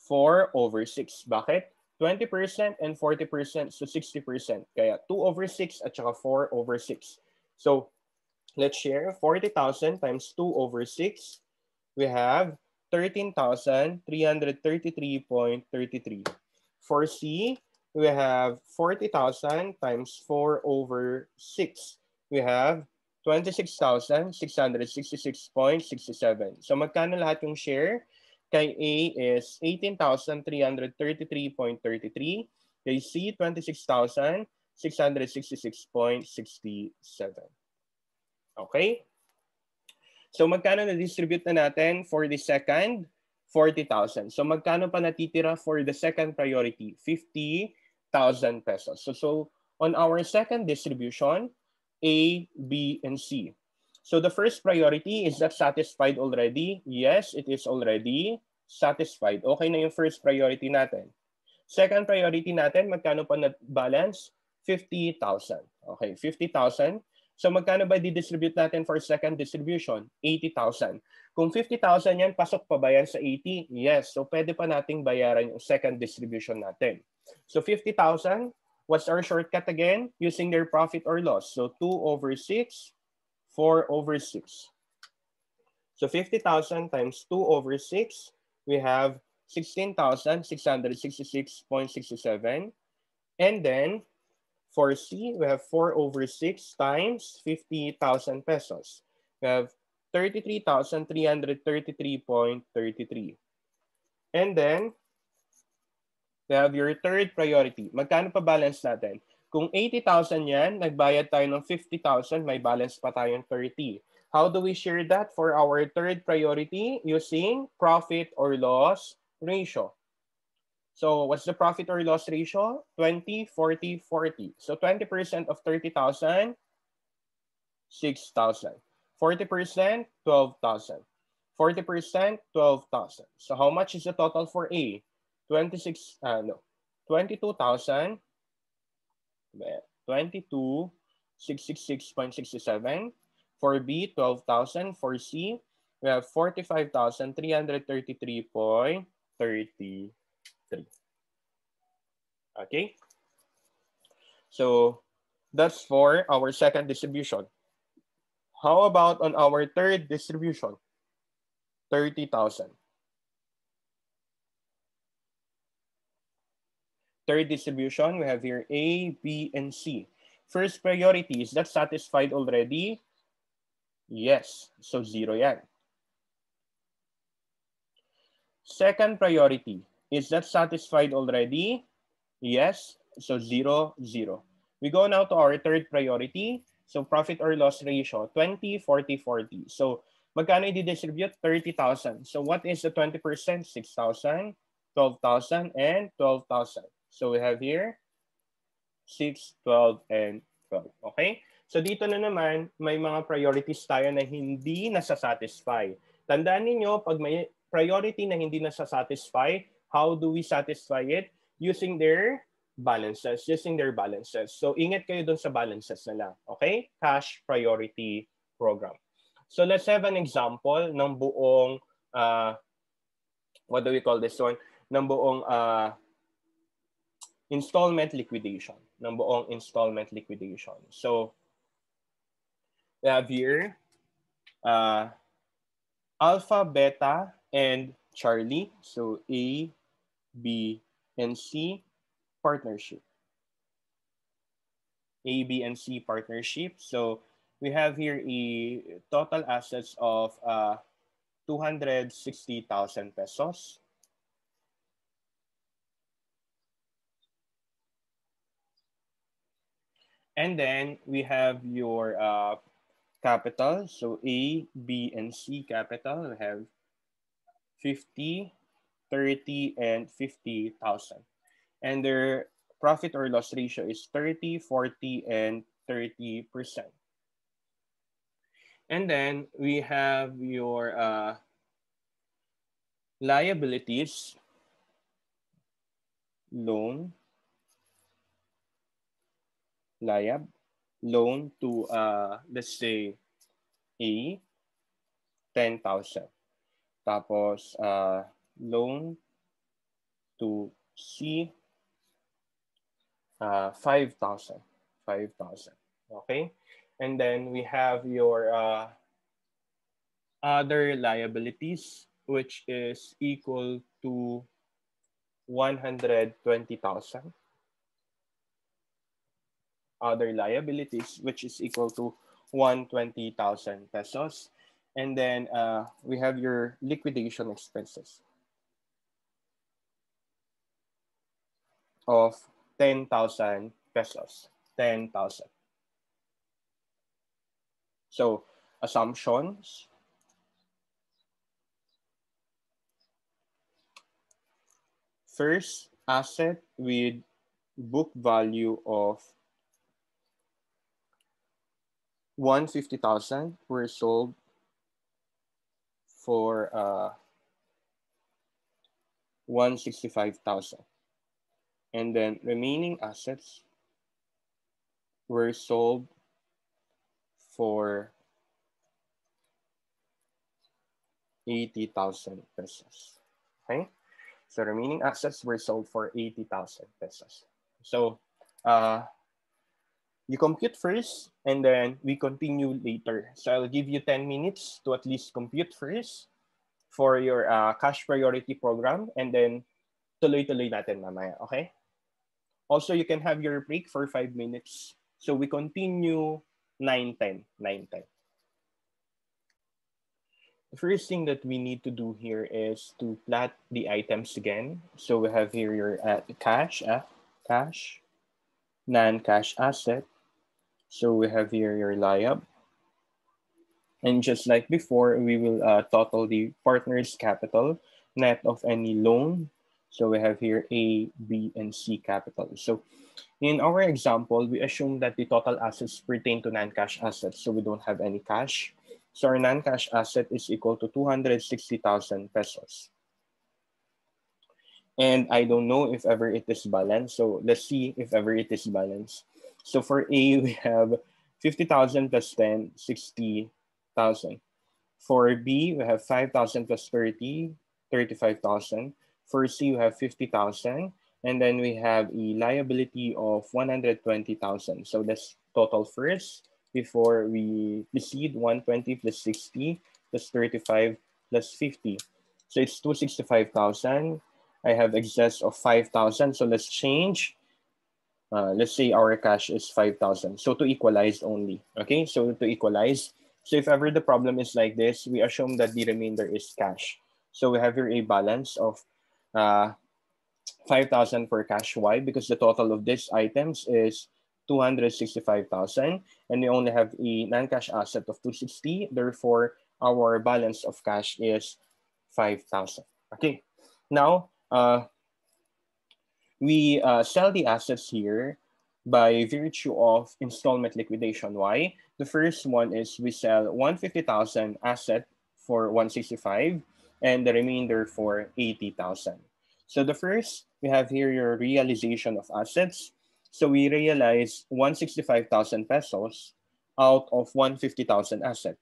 4/6. Bakit? 20% and 40%, so 60%. Kaya 2/6 at saka 4/6. So let's share 40,000 times 2/6. We have 13,333.33. For C, we have 40,000 times 4/6. We have 26,666.67. So magkano lahat yung share? Kay A is 18,333.33. Kay C, 26,666.67. Okay? So magkano na-distribute na natin for the second? 40,000. So magkano pa natitira for the second priority? 50,000 pesos. So on our second distribution, A, B, and C. So the first priority, is that satisfied already? Yes, it is already satisfied. Okay na yung first priority natin. Second priority natin, magkano pa na balance? 50,000. Okay, 50,000. So magkano ba di-distribute natin for second distribution? 80,000. Kung 50,000 yan, pasok pa ba yan sa 80? Yes. So pwede pa nating bayaran yung second distribution natin. So 50,000, what's our shortcut again? Using their profit or loss. So 2/6, 4/6. So 50,000 times 2/6, we have 16,666.67. And then for C, we have 4/6 times 50,000 pesos. We have 33,333.33. And then, we have your third priority. Magkano pa balance natin? Kung 80,000 yan, nagbayad tayo ng 50,000, may balance pa tayong 30. How do we share that for our third priority? Using profit or loss ratio. So what's the profit or loss ratio? 20, 40, 40. So 20% of 30,000, 6,000. 40%, 12,000. 40%, 12,000. So how much is the total for A? 22,000. 22,666.67. For B, 12,000. For C, we have 45,333.33. Okay? So that's for our second distribution. How about on our third distribution? 30,000. Third distribution, we have here A, B, and C. First priority, is that satisfied already? Yes. So 0 yan. Second priority, is that satisfied already? Yes. So 0, 0. We go now to our third priority. So profit or loss ratio, 20, 40, 40. So magkano i-distribute? 30,000. So what is the 20%? 6,000, 12,000, and 12,000. So we have here 6, 12, and 12. Okay? So dito na naman, may mga priorities tayo na hindi nasasatisfy. Tandaan ninyo, pag may priority na hindi nasasatisfy, how do we satisfy it? Using their balances. Using their balances. So ingat kayo dun sa balances na lang. Okay? Cash priority program. So let's have an example ng buong, what do we call this one? Ng buong installment liquidation. Ng buong installment liquidation. So we have here Alpha, Beta, and Charlie. So A, B, and C partnership. A, B, and C partnership. So we have here a total assets of 260,000 pesos. And then we have your capital. So A, B, and C capital. We have 50, 30, and 50,000. And their profit or loss ratio is 30, 40, and 30%. And then we have your liabilities, loan, loan to, let's say, A, 10,000. Tapos, loan to C, 5,000. 5,000. Okay? And then we have your other liabilities, which is equal to 120,000. Other liabilities, which is equal to 120,000 pesos. And then we have your liquidation expenses of 10,000 pesos. 10,000. So assumptions. First, asset with book value of 150,000 were sold for 165,000. And then remaining assets were sold for 80,000 pesos. Okay? So remaining assets were sold for 80,000 pesos. So you compute first and then we continue later. So I'll give you 10 minutes to at least compute first for your cash priority program and then tuloy-tuloy natin mamaya, okay? Also, you can have your break for 5 minutes. So we continue 9:10. 9:10. The first thing that we need to do here is to plot the items again. So we have here your cash, non-cash asset. So we have here your liab. And just like before, we will total the partner's capital net of any loan. So we have here A, B, and C capital. So in our example, we assume that the total assets pertain to non-cash assets. So we don't have any cash. So our non-cash asset is equal to 260,000 pesos. And I don't know if ever it is balanced. So let's see if ever it is balanced. So for A, we have 50,000 plus 10, 60,000. For B, we have 5,000 plus 30, 35,000. For C, we have 50,000. And then we have a liability of 120,000. So that's total first before we proceed 120 plus 60 plus 35 plus 50. So it's 265,000. I have excess of 5,000. So let's change. Let's say our cash is 5,000. So to equalize only. Okay, so to equalize. So if ever the problem is like this, we assume that the remainder is cash. So we have here a balance of 5,000 for cash. Why? Because the total of these items is 265,000 and we only have a non-cash asset of 260. Therefore, our balance of cash is 5,000. Okay. Now, we sell the assets here by virtue of installment liquidation. Why? The first one is we sell 150,000 asset for 165 and the remainder for 80,000. So the first, we have here your realization of assets. So we realize 165,000 pesos out of 150,000 asset.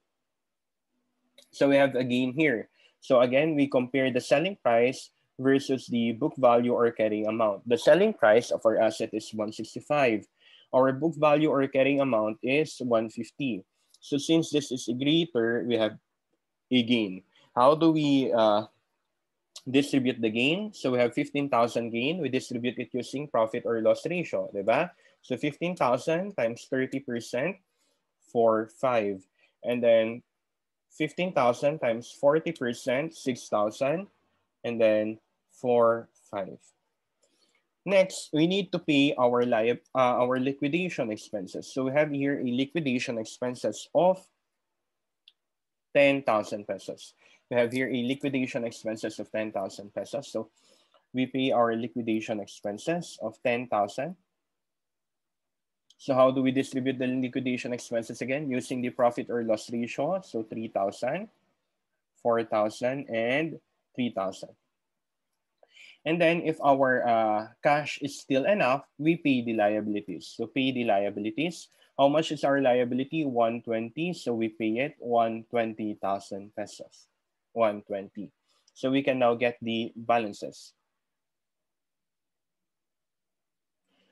So we have a gain here. So again, we compare the selling price versus the book value or carrying amount. The selling price of our asset is 165. Our book value or carrying amount is 150. So since this is greater, we have a gain. How do we distribute the gain? So we have 15,000 gain. We distribute it using profit or loss ratio, diba? So 15,000 times 30%, 4, 5. And then 15,000 times 40%, 6,000. And then 4, 5. Next, we need to pay our liquidation expenses. So we have here a liquidation expenses of 10,000 pesos. We have here a liquidation expenses of 10,000 pesos. So we pay our liquidation expenses of 10,000. So how do we distribute the liquidation expenses again? Using the profit or loss ratio. So 3,000, 4,000, and 3,000. And then if our cash is still enough, we pay the liabilities. So pay the liabilities. How much is our liability? 120. So we pay it 120,000 pesos. 120. So we can now get the balances.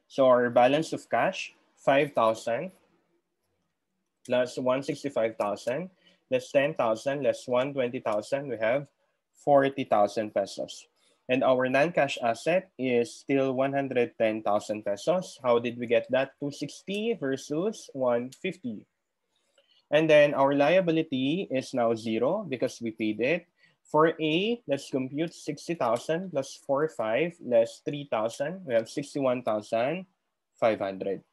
So our balance of cash, 5,000 plus 165,000 less 10,000 less 120,000, we have 40,000 pesos. And our non-cash asset is still 110,000 pesos. How did we get that? 260 versus 150. And then our liability is now 0 because we paid it. For A, let's compute 60,000 plus 45 less 3,000. We have 61,500.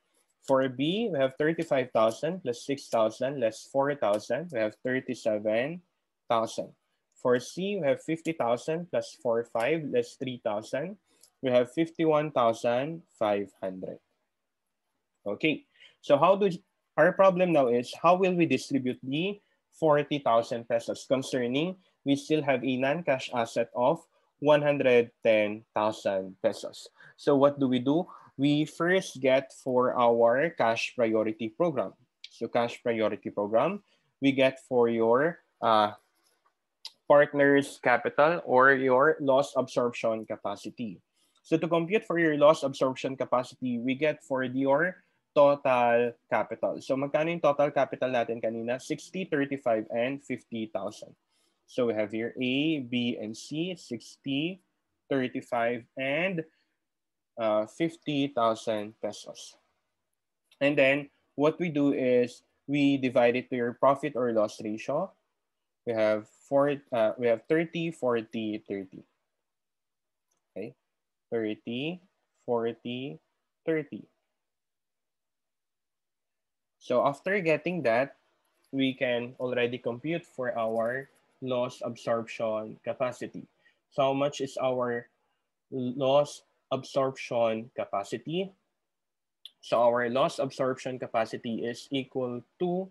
For B, we have 35,000 plus 6,000 less 4,000. We have 37,000. For C, we have 50,000 plus 45 less 3,000. We have 51,500. Okay, so our problem now is how will we distribute the 40,000 pesos concerning we still have a non-cash asset of 110,000 pesos. So what do? We first get for our cash priority program. So cash priority program, we get for your partner's capital or your loss absorption capacity. So to compute for your loss absorption capacity, we get for your total capital. So magkano yung total capital natin kanina? 60, 35, and 50,000. So we have here A, B, and C, 60, 35, and 50,000 pesos. And then what we do is we divide it to your profit or loss ratio. We have 30, 40, 30. Okay, 30, 40, 30. So after getting that, we can already compute for our loss absorption capacity. So how much is our loss absorption capacity? So our loss absorption capacity is equal to,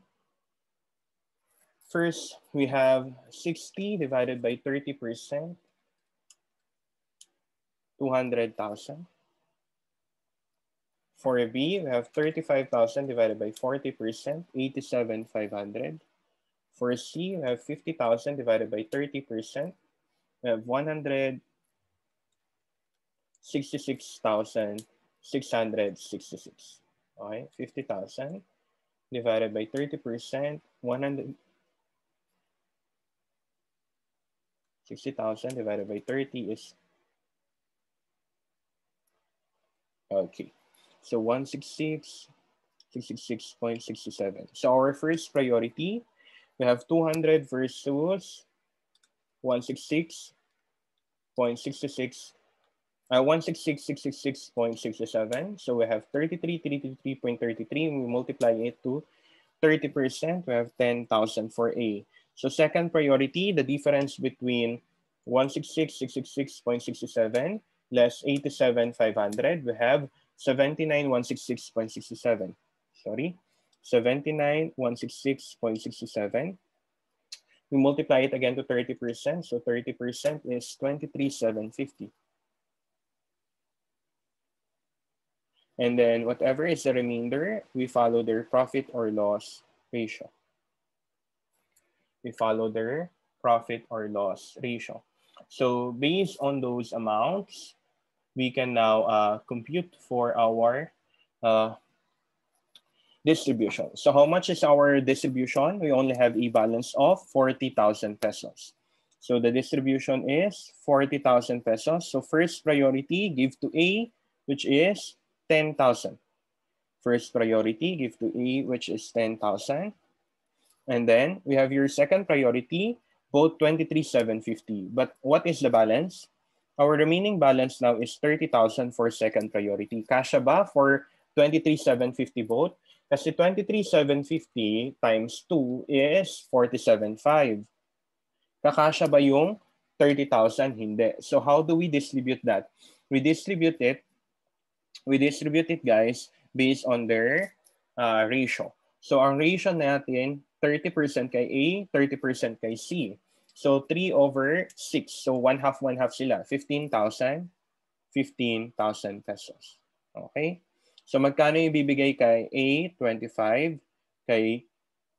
first, we have 60 divided by 30%, 200,000. For B, we have 35,000 divided by 40%, 87,500. For C, we have 50,000 divided by 30%, we have 166,666. Okay, 50,000 divided by 30%, 160,000 divided by 30 is, okay, so 166.67. So our first priority, we have 200 versus 166.66. 166.67. So we have 33.33. We multiply it to 30%. We have 10,000 for A. So second priority, the difference between 166.67 less 87,500, we have 79,166.67. Sorry, 79,166.67. We multiply it again to 30%. So 30% is 23,750. And then whatever is the remainder, we follow their profit or loss ratio. We follow their profit or loss ratio. So based on those amounts, we can now compute for our distribution. So how much is our distribution? We only have a balance of 40,000 pesos. So the distribution is 40,000 pesos. So first priority, give to A, which is 10,000. First priority, give to A, which is 10,000. And then we have your second priority, both 23,750. But what is the balance? Our remaining balance now is 30,000 for second priority. Kasya ba for 23,750 both? Kasi 23,750 times 2 is 47,500. Kakasya ba yung 30,000? Hindi. So how do we distribute that? We distribute it, guys, based on their ratio. So ang ratio natin, 30% kay A, 30% kay C. So 3/6. So 1/2 sila. 15,000, 15,000 pesos. Okay? So magkano yung bibigay kay A? 25. Kay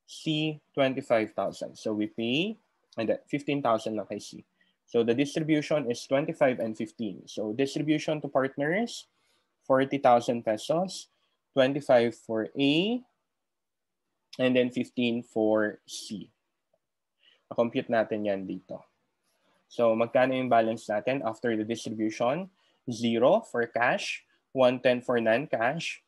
C, 25,000. So we pay, and 15,000 lang kay C. So the distribution is 25 and 15. So distribution to partners, 40,000 pesos, 25 for A, and then 15 for C. Compute natin yan dito. So magkano yung balance natin after the distribution? 0 for cash, 110 for non-cash,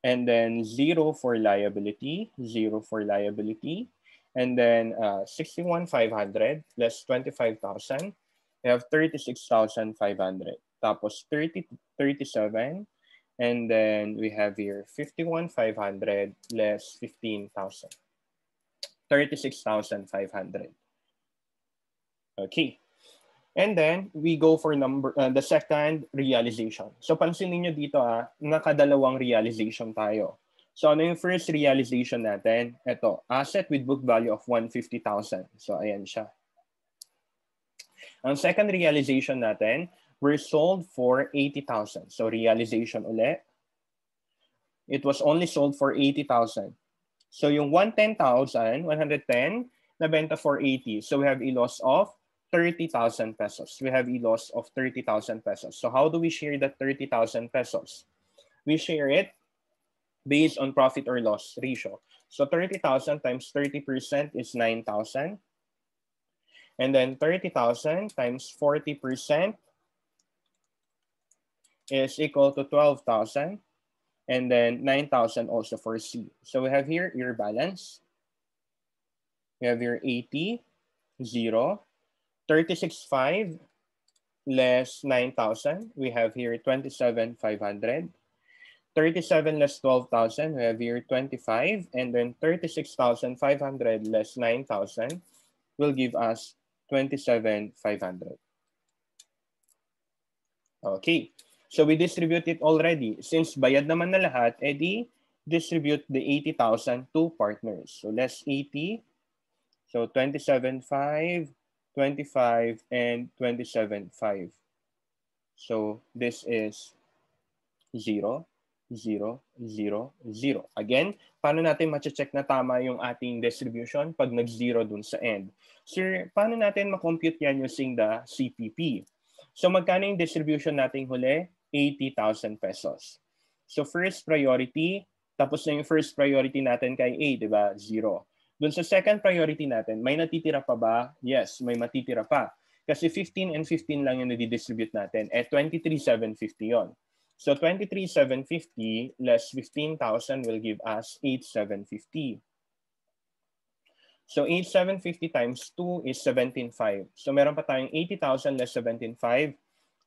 and then 0 for liability, 0 for liability, and then 61,500 less 25,000. We have 36,500. Tapos 37, and then we have here 51,500 less 15,000. 36,500. Okay. And then we go for the second realization. So pansinin nyo dito nakadalawang realization tayo. So ano yung first realization natin? Ito, asset with book value of 150,000. So ayan siya. Ang second realization natin, we're sold for 80,000. So realization ulit. It was only sold for 80,000. So yung 110,000, 110, nabenta for 80. So we have a loss of 30,000 pesos. We have a loss of 30,000 pesos. So how do we share that 30,000 pesos? We share it based on profit or loss ratio. So 30,000 times 30% is 9,000. And then 30,000 times 40% is equal to 12,000. And then 9,000 also for C. So we have here your balance. We have here 80, 0, 36,500 less 9,000. We have here 27,500. 37 less 12,000. We have here 25. And then 36,500 less 9,000 will give us 27,500. Okay. So we distribute it already. Since bayad naman na lahat, edi distribute the 80,000 to partners. So less 80. So 27,500, 25, and 27,500. So this is 0, 0, 0, 0. Again, paano natin ma-check na tama yung ating distribution pag nag-0 dun sa end? Sir, paano natin ma-compute yan using the CPP? So magkano yung distribution nating huli? 80,000 pesos. So first priority, tapos na yung first priority natin kay A, di ba? 0. Doon sa second priority natin, may natitira pa ba? Yes, may matitira pa. Kasi 15 and 15 lang yung nadidistribute natin. 23,750 yon. So 23,750 less 15,000 will give us 8,750. So 8,750 times 2 is 17,500. So meron pa tayong 80,000 less 17,500.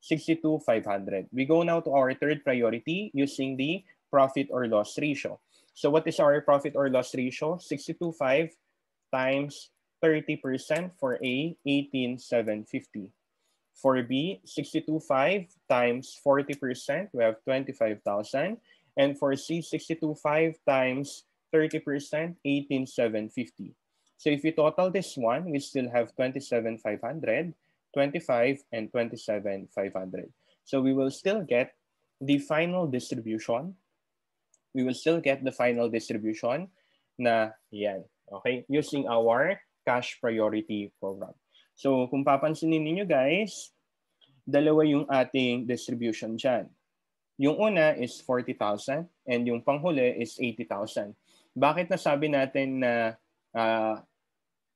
62,500. We go now to our third priority using the profit or loss ratio. So what is our profit or loss ratio? 62,500 times 30% for A, 18,750. For B, 62,500 times 40%, we have 25,000. And for C, 62,500 times 30%, 18,750. So if we total this one, we still have 27,500. 25 and 27,500. So we will still get the final distribution. We will still get the final distribution na yan. Okay? Using our cash priority program. So kung papansinin niyo guys, dalawa yung ating distribution dyan. Yung una is 40,000 and yung panghuli is 80,000. Bakit nasabi natin na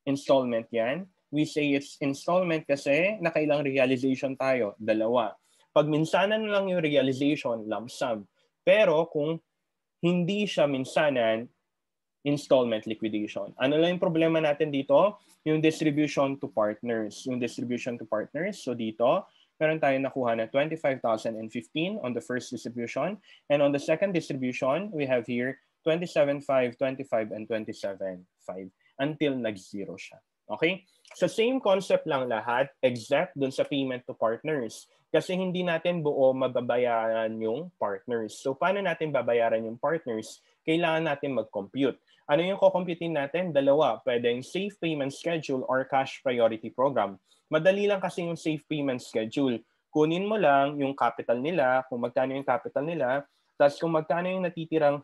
installment yan? We say it's installment kasi nakailang realization tayo, dalawa. Pag minsanan lang yung realization, lump sum. Pero kung hindi siya minsanan installment liquidation. Ano lang yung problema natin dito? Yung distribution to partners. Yung distribution to partners. So dito, meron tayong nakuha na 25,015 on the first distribution. And on the second distribution, we have here 27,5, 25, and 27,5 until nag-zero siya. Okay? So same concept lang lahat except dun sa payment to partners. Kasi hindi natin buo mababayaran yung partners. So paano natin babayaran yung partners? Kailangan natin mag-compute. Ano yung kukumputin natin? Dalawa. Pwedeng safe payment schedule or cash priority program. Madali lang kasi yung safe payment schedule. Kunin mo lang yung capital nila, kung magkano yung capital nila, tapos kung magkano yung natitirang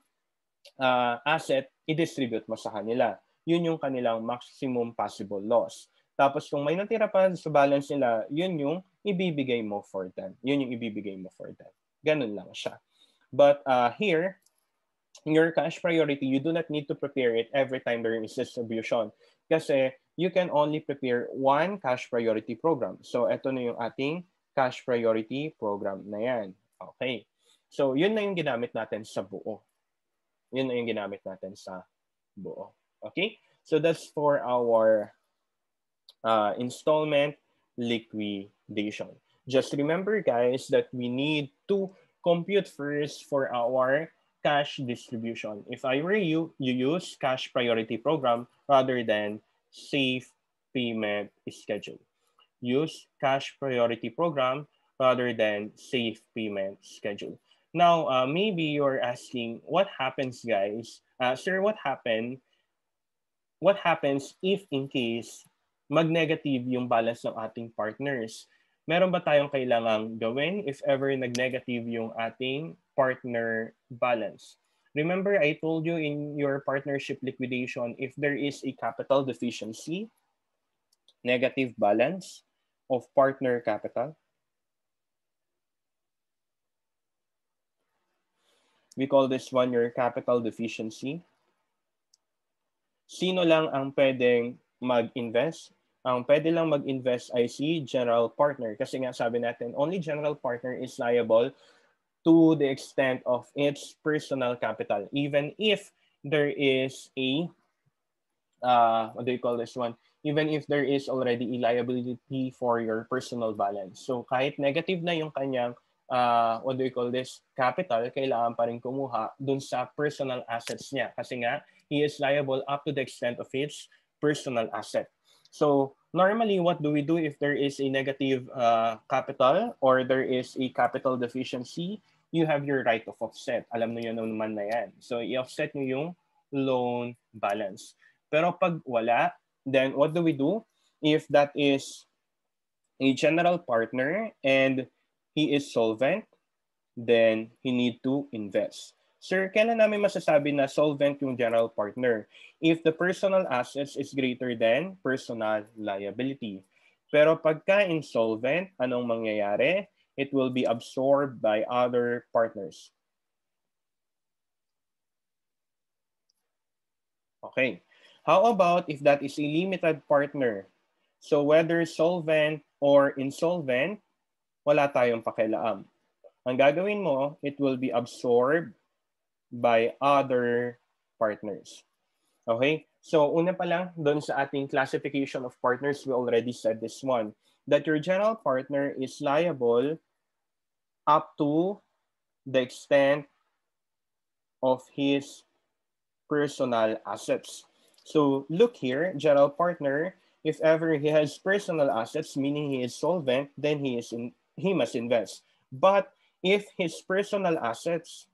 asset, i-distribute mo sa kanila. Yun yung kanilang maximum possible loss. Tapos kung may natira pa sa balance nila, yun yung ibibigay mo for them. Yun yung ibibigay mo for them. Ganun lang siya. But here, your cash priority, you do not need to prepare it every time there is distribution. Kasi you can only prepare one cash priority program. So ito na yung ating cash priority program na yan. Okay. So yun na yung ginamit natin sa buo. Yun na yung ginamit natin sa buo. Okay? So that's for our installment liquidation. Just remember, guys, that we need to compute first for our cash distribution. If I were you, you use cash priority program rather than safe payment schedule. Use cash priority program rather than safe payment schedule. Now, maybe you're asking, what happens, guys? Sir, what happens if in case mag-negative yung balance ng ating partners? Meron ba tayong kailangang gawin if ever nag-negative yung ating partner balance? Remember, I told you in your partnership liquidation, if there is a capital deficiency, negative balance of partner capital, we call this one your capital deficiency. Sino lang ang pwedeng mag-invest? Ang pwede lang mag-invest ay si general partner. Kasi nga sabi natin, only general partner is liable to the extent of its personal capital. Even if there is a, what do you call this one? Even if there is already a liability for your personal balance. So kahit negative na yung kanyang what do you call this, capital, kailangan pa rin kumuha dun sa personal assets niya. Kasi nga, he is liable up to the extent of its personal asset. So normally, what do we do if there is a negative capital or there is a capital deficiency? You have your right of offset. Alam niyo naman na yan. So i-offset niyo yung loan balance. Pero pag wala, then what do we do? If that is a general partner and he is solvent, then he need to invest. Sir, kailan namin masasabi na solvent yung general partner? If the personal assets is greater than personal liability. Pero pagka insolvent, anong mangyayari? It will be absorbed by other partners. Okay. How about if that is a limited partner? So whether solvent or insolvent, wala tayong pakialam. Ang gagawin mo, it will be absorbed by other partners. Okay? So una pa lang, doon sa ating classification of partners, we already said this one, that your general partner is liable up to the extent of his personal assets. So look here, general partner, if ever he has personal assets, meaning he is solvent, then he must invest. But if his personal assets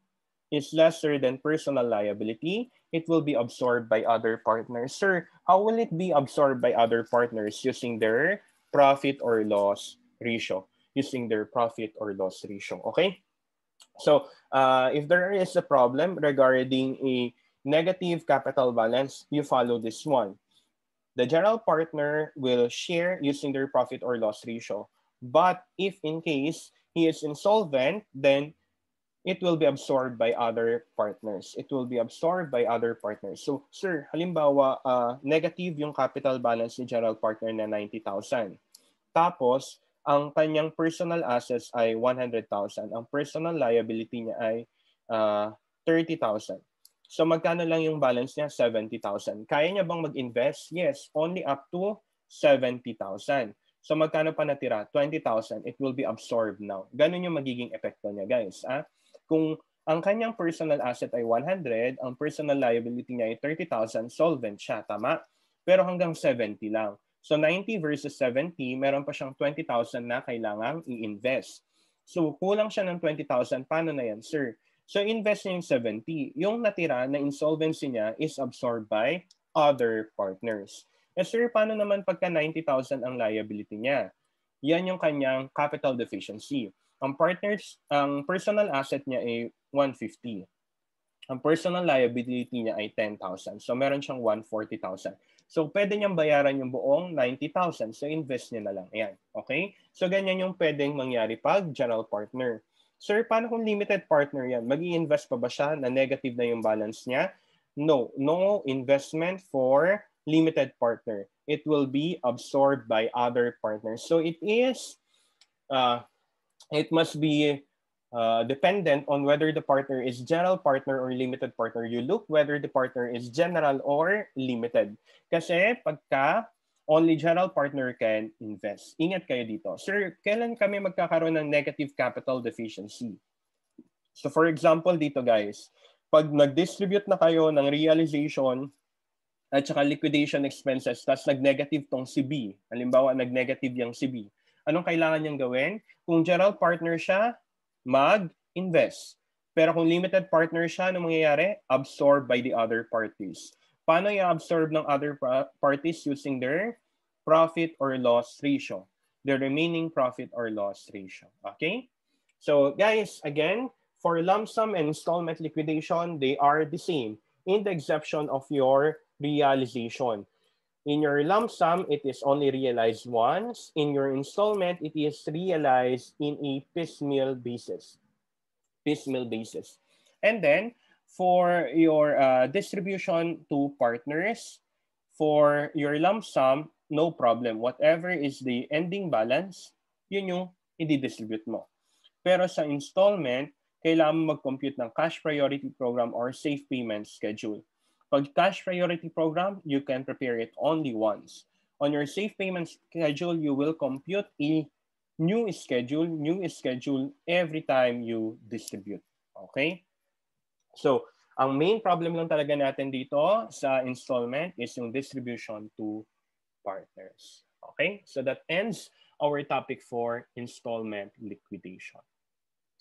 is lesser than personal liability, it will be absorbed by other partners. Sir, how will it be absorbed by other partners? Using their profit or loss ratio. Using their profit or loss ratio. Okay? So if there is a problem regarding a negative capital balance, you follow this one. The general partner will share using their profit or loss ratio. But if in case he is insolvent, then it will be absorbed by other partners. It will be absorbed by other partners. So, sir, halimbawa, negative yung capital balance ni general partner na 90,000. Tapos, ang kanyang personal assets ay 100,000. Ang personal liability niya ay 30,000. So magkano lang yung balance niya? 70,000. Kaya niya bang mag-invest? Yes, only up to 70,000. So magkano pa natira? 20,000. It will be absorbed now. Ganun yung magiging epekto niya, guys. Kung ang kanyang personal asset ay 100, ang personal liability niya ay 30,000, solvent siya, tama? Pero hanggang 70 lang. So 90 versus 70, meron pa siyang 20,000 na kailangang i-invest. So kulang siya ng 20,000, paano na yan, sir? So invest niya yung 70. Yung natira na insolvency niya is absorbed by other partners. Eh sir, paano naman pagka 90,000 ang liability niya? Yan yung kanyang capital deficiency. Ang personal asset niya ay 150. Ang personal liability niya ay 10,000. So meron siyang 140,000. So pwede niyang bayaran yung buong 90,000. So invest niya na lang. Ayan. Okay? So ganyan yung pwedeng mangyari pag general partner. Sir, paano kung limited partner yan? Mag-i-invest pa ba siya na negative na yung balance niya? No. No investment for limited partner. It will be absorbed by other partners. So it must be dependent on whether the partner is general partner or limited partner. You look whether the partner is general or limited. Kasi pagka only general partner can invest. Ingat kayo dito. Sir, kailan kami magkakaroon ng negative capital deficiency? So for example dito guys, pag nag-distribute na kayo ng realization at saka liquidation expenses, tapos nag-negative tong si B, halimbawa nag-negative yung si B, anong kailangan niyang gawin? Kung general partner siya, mag-invest. Pero kung limited partner siya, anong mangyayari? Absorbed by the other parties. Paano i-absorb ng other parties? Using their profit or loss ratio. The remaining profit or loss ratio. Okay? So guys, again, for lump sum and installment liquidation, they are the same in the exception of your realization. In your lump sum, it is only realized once. In your installment, it is realized in a piecemeal basis. Piecemeal basis. And then, for your distribution to partners, for your lump sum, no problem. Whatever is the ending balance, yun yung i-distribute mo. Pero sa installment, kailangan mo mag-compute ng cash priority program or safe payment schedule. Pag cash priority program, you can prepare it only once. On your safe payment schedule, you will compute a new schedule every time you distribute. Okay? So, ang main problem lang talaga natin dito sa installment is yung distribution to partners. Okay? So that ends our topic for installment liquidation.